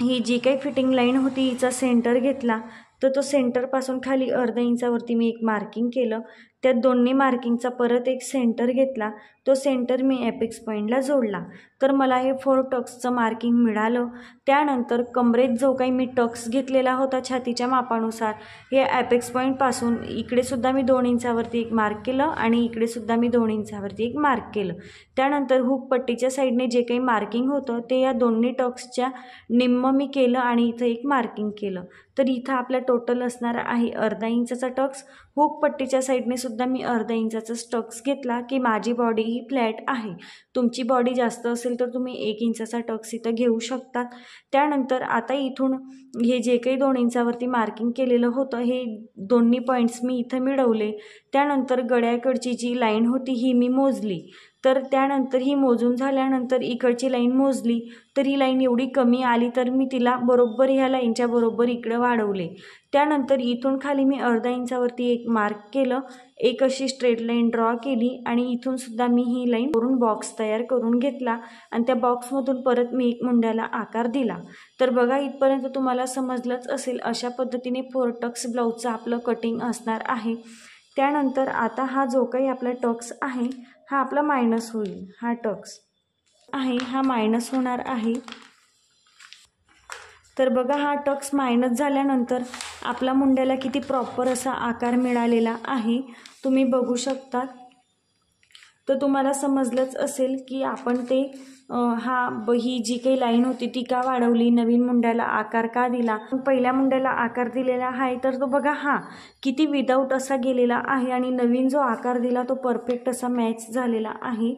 ही जी काही फिटिंग लाईन होती हिचा सेंटर घेतला. तर तो सेंटरपासून खाली 1/2 इंचावरती मी एक मार्किंग केलं. त्या दोन्ही मार्किंगचा परत एक सेंटर घेतला. तो सेंटर मी ॲपेक्स पॉईंटला जोडला. तर मला हे 4 टक्सचं मार्किंग मिळालं. त्यानंतर कमरेत जो काही मी टक्स घेतलेला होता छातीच्या मापानुसार, हे ॲपेक्स पॉईंटपासून इकडेसुद्धा मी 2 इंचावरती एक मार्क केलं आणि इकडेसुद्धा मी 2 इंचावरती एक मार्क केलं. त्यानंतर हुक पट्टीच्या साईडने जे काही मार्किंग होतं ते या दोन्ही टक्सच्या निम्म मी केलं आणि इथं एक मार्किंग केलं. तर इथं आपला टोटल असणार आहे 1/2 इंचाचा टक्स. हुक पट्टीच्या साईडने सुद्धा मी 1/2 इंचाचा टक्स घेतला की माझी बॉडी ही फ्लॅट आहे. तुमची बॉडी जास्त असेल तर तुम्ही 1 इंचाचा टक्स इथं घेऊ शकतात. त्यानंतर आता इथून हे जे काही 2 इंचावरती मार्किंग केलेलं होतं हे दोन्ही पॉईंट्स मी इथं मिळवले. त्यानंतर गळ्याकडची जी लाईन होती ही मी मोजली. तर त्यानंतर ही मोजून झाल्यानंतर इकडची लाईन मोजली तर ही लाईन एवढी कमी आली तर मी तिला बरोबर ह्या लाईनच्या बरोबर इकडं वाढवले. त्यानंतर इथून खाली मी 1/2 इंचावरती एक मार्क केलं, एक अशी स्ट्रेट लाईन ड्रॉ केली आणि इथून सुद्धा मी ही लाईन करून बॉक्स तयार करून घेतला आणि त्या बॉक्समधून परत मी एक मुंड्याला आकार दिला. तर बघा, इथपर्यंत तुम्हाला समजलंच असेल. अशा पद्धतीने 4 टक्स ब्लाऊजचं आपलं कटिंग असणार आहे. त्यानंतर आता हा जो काही आपला टक्स आहे हा आपला मायनस होईल. हा टक्स आहे हा मायनस होणार आहे. तर बघा, हा टक्स मायनस झाल्यानंतर आपला मुंड्याला किती प्रॉपर असा आकार मिळालेला आहे तुम्ही बघू शकता. तर तुम्हाला समजलंच असेल की आपण ते ही जी काही लाईन होती ती का वाढवली, नवीन मुंड्याला आकार का दिला. पहिल्या मुंड्याला आकार दिलेला आहे तर तो बघा हा किती विदाऊट असा गेलेला आहे आणि नवीन जो आकार दिला तो परफेक्ट असा मॅच झालेला आहे.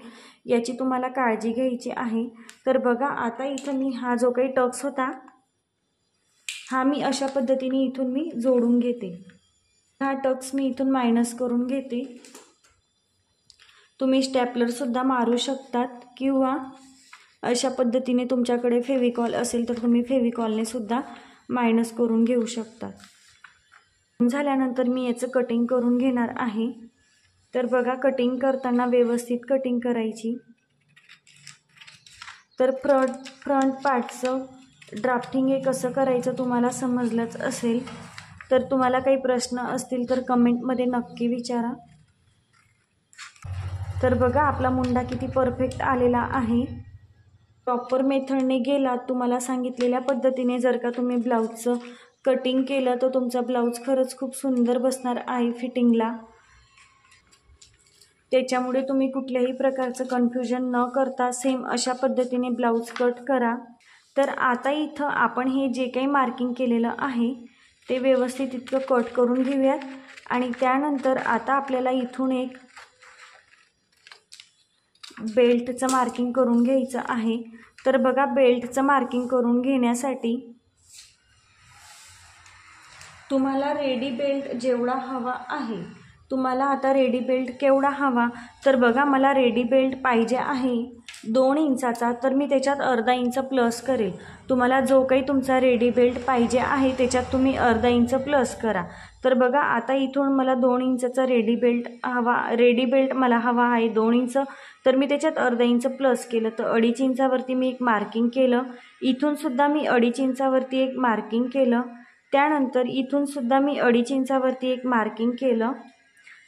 याची तुम्हाला काळजी घ्यायची आहे. तर बघा, आता इथं मी हा जो काही टक्स होता हा मी अशा पद्धतीने इथून मी जोडून घेते. हा टक्स मी इथून मायनस करून घेते. तुम्ही स्टॅपलरसुद्धा मारू शकतात किंवा अशा पद्धतीने तुमच्याकडे फेविकॉल असेल तर तुम्ही फेविकॉलने सुद्धा मायनस करून घेऊ शकता. झाल्यानंतर मी याचं कटिंग करून घेणार आहे. तर बघा, कटिंग करताना व्यवस्थित कटिंग करायची. तर फ्रंट पार्टचं ड्राफ्टिंग हे कसं करायचं तुम्हाला समजलंच असेल. तर तुम्हाला काही प्रश्न असतील तर कमेंटमध्ये नक्की विचारा. तर बघा, आपला मुंडा किती परफेक्ट आलेला आहे. प्रॉपर मेथडने गेला, तुम्हाला सांगितलेल्या पद्धतीने जर का तुम्ही ब्लाऊजचं कटिंग केलं तर तुमचा ब्लाऊज खरंच खूप सुंदर बसणार आहे फिटिंगला. त्याच्यामुळे तुम्ही कुठल्याही प्रकारचं कन्फ्युजन न करता सेम अशा पद्धतीने ब्लाऊज कट करा. तर आता इथं आपण हे जे काही मार्किंग केलेलं आहे ते व्यवस्थित इतकं कट करून घेऊयात आणि त्यानंतर आता आपल्याला इथून एक बेल्टचं मार्किंग करून घ्यायचं आहे. तर बघा, बेल्टचं मार्किंग करून घेण्यासाठी तुम्हाला रेडी बेल्ट जेवढा हवा आहे, तुम्हाला आता रेडी बेल्ट केवढा हवा, तर बघा मला रेडी बेल्ट पाहिजे आहे 2 इंचाचा, तर मी त्याच्यात अर्धा इंच प्लस करेल। तुम्हाला जो काही तुमचा रेडी बेल्ट पाहिजे आहे त्याच्यात तुम्ही अर्धा इंच प्लस करा। तर बघा आता इथून मला 2 इंचाचा रेडी बेल्ट मला हवा आहे 2 इंच, तर मी त्याच्यात अर्धा इंच प्लस केलं तर 2.5 इंचावरती मी एक मार्किंग केलं। इथून सुद्धा मी 2.5 इंचावरती एक मार्किंग केलं। त्यानंतर इथून सुद्धा मी 2.5 इंचावरती एक मार्किंग केलं।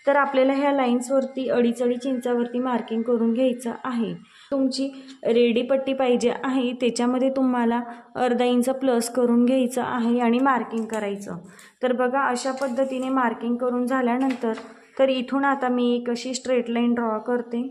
तर आपल्याला ह्या लाईन्सवरती 2.5 इंचावरती मार्किंग करून घ्यायचं आहे। तुमची रेडी पट्टी पाहिजे आहे त्याच्यामध्ये तुम्हाला अर्धा इंच प्लस करून घ्यायचं आहे आणि मार्किंग करायचं। तर बघा अशा पद्धतीने मार्किंग करून झाल्यानंतर तर इथून आता मी एक अशी स्ट्रेट लाईन ड्रॉ करते।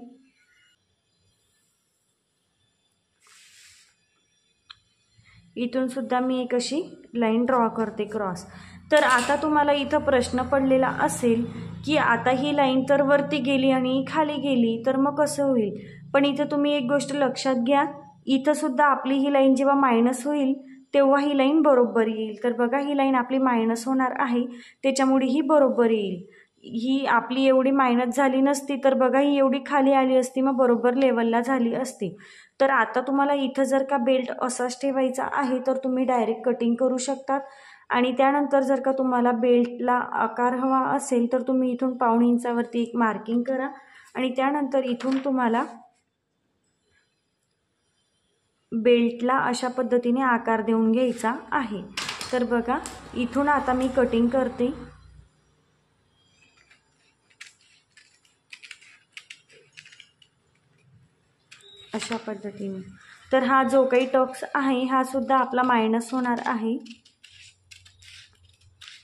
इथून सुद्धा मी एक अशी लाईन ड्रॉ करते क्रॉस। तर आता तुम्हाला इथं प्रश्न पडलेला असेल की आता ही लाईन तर वरती गेली आणि खाली गेली तर मग कसं होईल, पण इथं तुम्ही एक गोष्ट लक्षात घ्या, इथं सुद्धा आपली ही लाईन जेव्हा मायनस होईल तेव्हा ही लाईन बरोबर येईल। तर बघा ही लाईन आपली मायनस होणार आहे त्याच्यामुळे ही बरोबर येईल। ही आपली एवढी मायनस झाली नसती तर बघा ही एवढी खाली आली असती, मग बरोबर लेवलला झाली असती। तर आता तुम्हाला इथं जर का बेल्ट असाच ठेवायचा आहे तर तुम्ही डायरेक्ट कटिंग करू शकतात। आणि त्यानंतर जर का तुम्हाला बेल्टला आकार हवा असेल तर तुम्ही इथून 1.5 इंचावरती एक मार्किंग करा आणि त्यानंतर इथून तुम्हाला बेल्टला अशा पद्धतीने आकार देऊन घ्यायचा आहे। तर बघा इथून आता मी कटिंग करते। अशा पद्धतीने तर हा जो काही टक्स आहे हा सुद्धा आपला मायनस होणार आहे,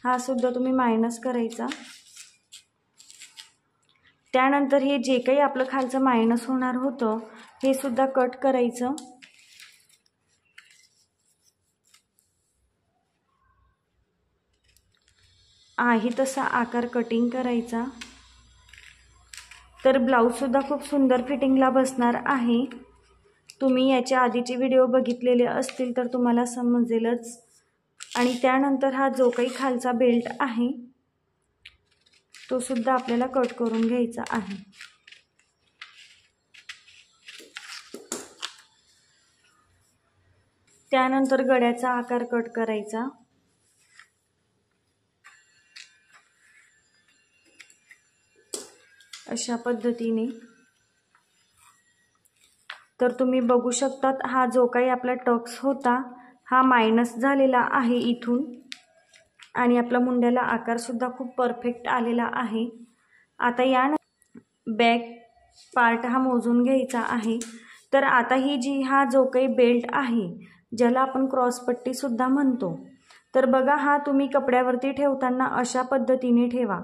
हा सुद्धा तुम्ही मायनस करायचा। त्यानंतर हे जे काही आपलं खालचं मायनस होणार होतं हे सुद्धा कट करायचं। आहे तसा आकार कटिंग करायचा। तर ब्लाऊज सुद्धा खूप सुंदर फिटिंगला बसणार आहे। तुम्ही याच्या आधीचे व्हिडिओ बघितलेले असतील तर तुम्हाला समजेलच। आणि त्यानंतर हा जो काही खालचा बेल्ट आहे तो सुद्धा आपल्याला कट करून घ्यायचा आहे। त्यानंतर गळ्याचा आकार कट करायचा। अशा पद्धतीने तर तुम्ही बघू शकतात हा जो काही आपला टक्स होता हा मायनस झालेला आहे इथून, आणि आपला मुंड्याला आकार सुद्धा खूप परफेक्ट आलेला आहे। आता या बॅक पार्ट हा मोजून घ्यायचा आहे। तर आता ही हा जो काही बेल्ट आहे ज्याला आपण क्रॉस पट्टी सुद्धा म्हणतो, तर बघा हा तुम्ही कपड्यावरती ठेवताना अशा पद्धतीने ठेवा,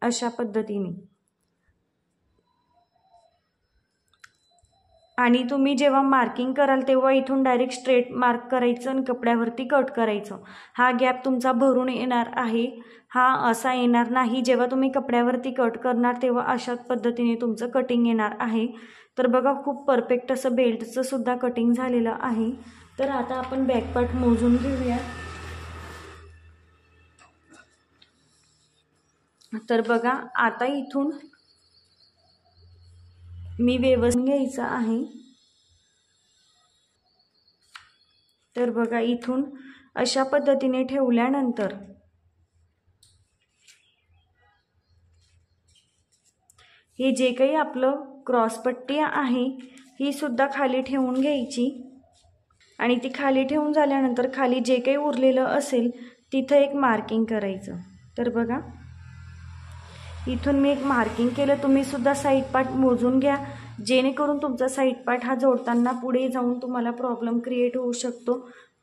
अशा पद्धतीने। आणि तुम्ही जेव्हा मार्किंग कराल तेव्हा इथून डायरेक्ट स्ट्रेट मार्क करायचं आणि कपड्यावरती कट करायचं। हा गॅप तुमचा भरून येणार आहे, हा असा येणार नाही। जेव्हा तुम्ही कपड्यावरती कट करणार तेव्हा अशाच पद्धतीने तुमचं कटिंग येणार आहे। तर बघा खूप परफेक्ट असं बेल्टचं सुद्धा कटिंग झालेलं आहे। तर आता आपण बॅक पार्ट मोजून घेऊया। तर बघा आता इथून मी व्यवस्थित घ्यायचा आहे। तर बघा इथून अशा पद्धतीने ठेवल्यानंतर हे जे काही आपलं क्रॉसपट्टी आहे ही सुद्धा खाली ठेवून घ्यायची आणि ती खाली ठेवून झाल्यानंतर खाली जे काही उरलेलं असेल तिथं एक मार्किंग करायचं। तर बघा इथून मी एक मार्किंग केलं। तुम्ही सुद्धा साईड पार्ट मोजून घ्या जेणेकरून तुमचा साईड पार्ट हा जोडताना पुढे जाऊन तुम्हाला प्रॉब्लेम क्रिएट होऊ शकतो,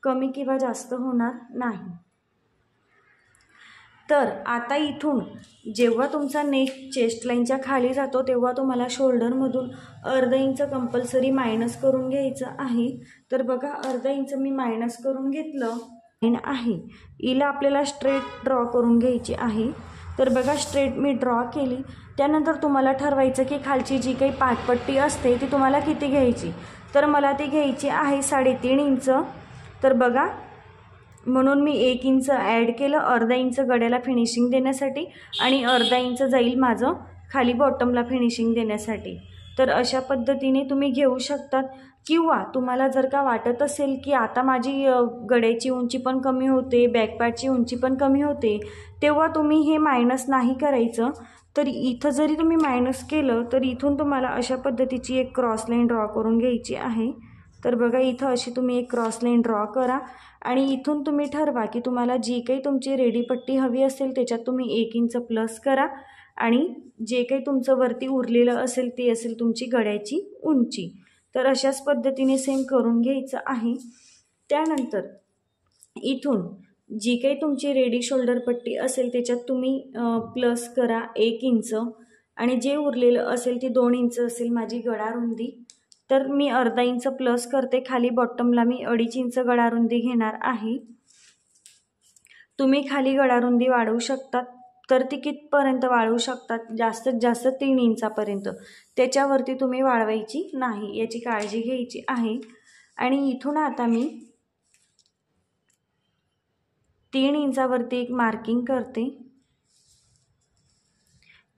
कमी किंवा जास्त होणार नाही। तर आता इथून जेव्हा तुमचा नेक चेस्ट लाईनच्या खाली जातो तेव्हा तुम्हाला शोल्डरमधून अर्धा इंच कंपल्सरी मायनस करून घ्यायचं आहे। तर बघा अर्धा इंच मी मायनस करून घेतलं आहे। हिला आपल्याला स्ट्रेट ड्रॉ करून घ्यायची आहे। तर बघा स्ट्रेट मी ड्रॉ केली। त्यानंतर तुम्हाला ठरवायचं की खालची जी काही पाठपट्टी असते ती तुम्हाला किती घ्यायची, तर मला ती घ्यायची आहे 3.5 इंच। तर बघा म्हणून मी 1 इंच ॲड केलं, अर्धा इंच गळ्याला फिनिशिंग देण्यासाठी आणि अर्धा इंच जाईल माझं खाली बॉटमला फिनिशिंग देण्यासाठी। तर अशा पद्धतीने तुम्ही घेऊ शकतात। किंवा तुम्हाला जर का वाटत असेल की आता माझी गळ्याची उंची पण कमी होते, बॅकपार्टची उंची पण कमी होते, तेव्हा तुम्ही हे मायनस नाही करायचं। तर इथं जरी तुम्ही मायनस केलं तर इथून तुम्हाला अशा पद्धतीची एक क्रॉस लाईन ड्रॉ करून घ्यायची आहे। तर बघा इथं अशी तुम्ही एक क्रॉस लाईन ड्रॉ करा आणि इथून तुम्ही ठरवा की तुम्हाला जी काही तुमची रेडी पट्टी हवी असेल त्याच्यात तुम्ही 1 इंच प्लस करा आणि जे काही तुमचं वरती उरलेलं असेल ते असेल तुमची गळ्याची उंची। तर अशाच पद्धतीने सेम करून घ्यायचं आहे। त्यानंतर इथून जी काही तुमची रेडी शोल्डर पट्टी असेल त्याच्यात तुम्ही प्लस करा 1 इंच आणि जे उरलेलं असेल ती 2 इंच असेल माझी गळा रुंदी। तर मी अर्धा इंच प्लस करते, खाली बॉटमला मी 2.5 इंच गळा रुंदी घेणार आहे। तुम्ही खाली गळा रुंदी वाढवू शकतात, तर ती कितपर्यंत वाढवू शकतात, जास्तीत जास्त 3 इंचापर्यंत, त्याच्यावरती तुम्ही वाढवायची नाही, याची काळजी घ्यायची आहे। आणि इथून आता मी 3 इंचावरती एक मार्किंग करते,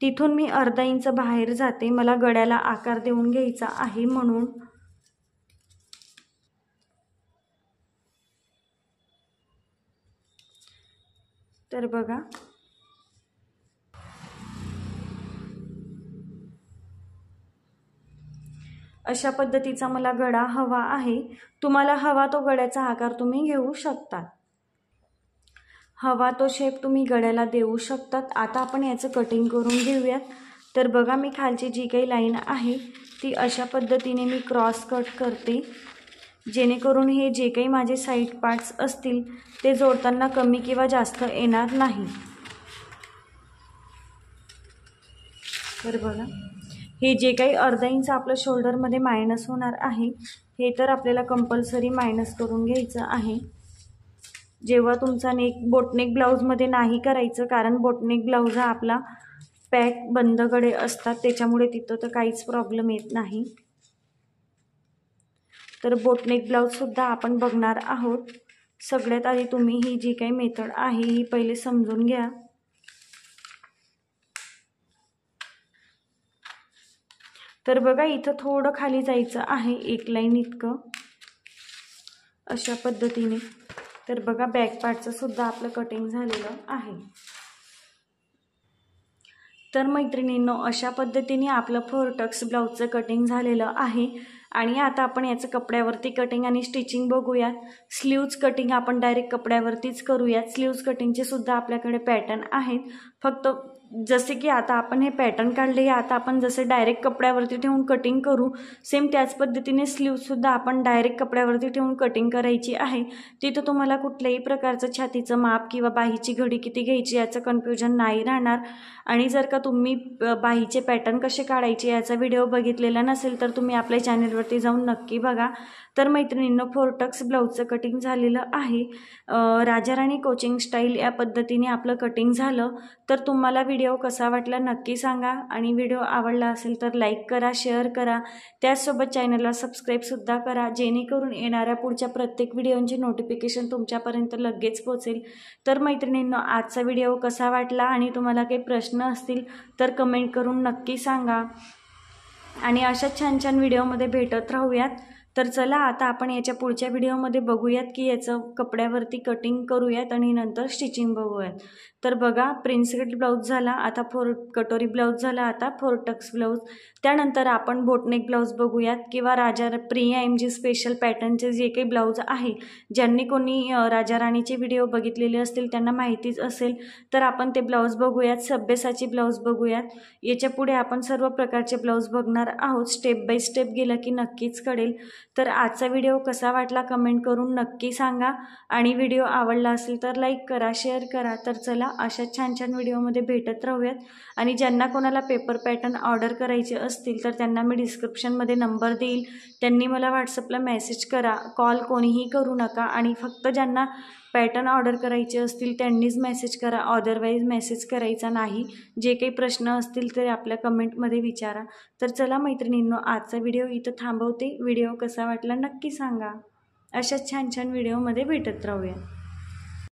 तिथून मी अर्धा इंच बाहेर जाते, मला गळ्याला आकार देऊन घ्यायचा आहे म्हणून। तर बघा अशा पद्धतीचा मला गळा हवा आहे। तुम्हाला हवा तो गळ्याचा आकार तुम्ही घेऊ शकता, हवा तो शेप तुम्ही गळ्याला देऊ शकतात। आता आपण याचं कटिंग करून घेऊयात। तर बघा मी खालची जी काही लाईन आहे ती अशा पद्धतीने मी क्रॉस कट करते, जेणेकरून हे जे काही माझे साईड पार्ट्स असतील ते जोडताना कमी किंवा जास्त येणार नाही। तर बघा हे जे काही अर्धा इंच आपलं शोल्डरमध्ये मायनस होणार आहे हे तर आपल्याला कंपल्सरी मायनस करून घ्यायचं आहे। जेव्हा तुमचा नेक बोटनेक ब्लाऊजमध्ये नाही करायचं, कारण बोटनेक ब्लाऊज हा आपला पॅक बंद गळे असतात, त्याच्यामुळे तिथं तर काहीच प्रॉब्लेम येत नाही। तर बोटनेक ब्लाऊजसुद्धा आपण बघणार आहोत। सगळ्यात आधी तुम्ही ही जी काही मेथड आहे ही पहिले समजून घ्या। तर बघा इथं थोडं खाली जायचं आहे, एक लाईन इतकं अशा पद्धतीने। तर बघा बॅक पार्टचं सुद्धा आपलं कटिंग झालेलं आहे। तर मैत्रिणींनो अशा पद्धतीने आपलं 4 टक्स ब्लाऊजचं कटिंग झालेलं आहे। आणि आता आपण याचं कपड्यावरती कटिंग आणि स्टिचिंग बघूयात। स्लीव्ज कटिंग आपण डायरेक्ट कपड्यावरतीच करूयात। स्लीव्ज कटिंगचे सुद्धा आपल्याकडे पॅटर्न आहेत, फक्त जसे की आता आपण हे पॅटर्न काढले, आता आपण जसे डायरेक्ट कपड्यावरती ठेवून कटिंग करू, सेम त्याच पद्धतीने स्लीव्जसुद्धा आपण डायरेक्ट कपड्यावरती ठेवून कटिंग करायची आहे। तिथं तुम्हाला कुठल्याही प्रकारचं छातीचं माप किंवा बाहीची घडी किती घ्यायची याचं कन्फ्युजन नाही राहणार। आणि जर का तुम्ही बाहीचे पॅटर्न कसे काढायचे याचा व्हिडिओ बघितलेला नसेल तर तुम्ही आपल्या चॅनलवरती जाऊन नक्की बघा। तर मैत्रिणींनो 4 टक्स ब्लाऊजचं कटिंग झालेलं आहे। राजा राणी कोचिंग स्टाईल या पद्धतीने आपलं कटिंग झालं। तर तुम्हाला व्हिडिओ कसा वाटला नक्की सांगा आणि व्हिडिओ आवडला असेल तर लाईक करा, शेअर करा, त्याचसोबत चॅनलला सबस्क्राईबसुद्धा करा, जेणेकरून येणाऱ्या पुढच्या प्रत्येक व्हिडिओंची नोटिफिकेशन तुमच्यापर्यंत लगेच पोहोचेल। तर मैत्रिणींनो आजचा व्हिडिओ कसा वाटला आणि तुम्हाला काही प्रश्न असतील तर कमेंट करून नक्की सांगा आणि अशाच छान छान व्हिडिओमध्ये भेटत राहूयात। तर चला आता आपण याच्या पुढच्या व्हिडिओमध्ये बघूयात की याचं कपड्यावरती कटिंग करूयात आणि नंतर स्टिचिंग बघूयात। तर बघा प्रिन्स कट ब्लाऊज झाला, आता कटोरी ब्लाऊज झाला, आता 4 टक्स ब्लाऊज, त्यानंतर आपण बोटनेक ब्लाऊज बघूयात किंवा प्रिया MG स्पेशल पॅटर्नचे जे काही ब्लाऊज आहे, ज्यांनी कोणी राजा राणीचे व्हिडिओ बघितलेले असतील त्यांना माहितीच असेल, तर आपण ते ब्लाऊज बघूयात। सभ्यसाची ब्लाऊज बघूयात। याच्या पुढे आपण सर्व प्रकारचे ब्लाऊज बघणार आहोत, स्टेप बाय स्टेप गेलं की नक्कीच कळेल। तर आजचा व्हिडिओ कसा वाटला कमेंट करून नक्की सांगा आणि व्हिडिओ आवडला असेल तर लाईक करा, शेअर करा। तर चला अशा छान छान व्हिडिओमध्ये भेटत राहूयात आणि ज्यांना कोणाला पेपर पॅटर्न ऑर्डर करायचे असतील तर त्यांना मी डिस्क्रिप्शनमध्ये नंबर देईल, त्यांनी मला व्हॉट्सअपला मेसेज करा, कॉल कोणीही करू नका आणि फक्त ज्यांना पॅटर्न ऑर्डर करायचे असतील त्यांनीच मेसेज करा, अदरवाईज मेसेज करायचा नाही। जे काही प्रश्न असतील ते आपल्या कमेंटमध्ये विचारा। तर चला मैत्रिणींनो आजचा व्हिडिओ इथं थांबवते। व्हिडिओ कसा वाटला नक्की सांगा। अशाच छान छान व्हिडिओमध्ये भेटत राहूया।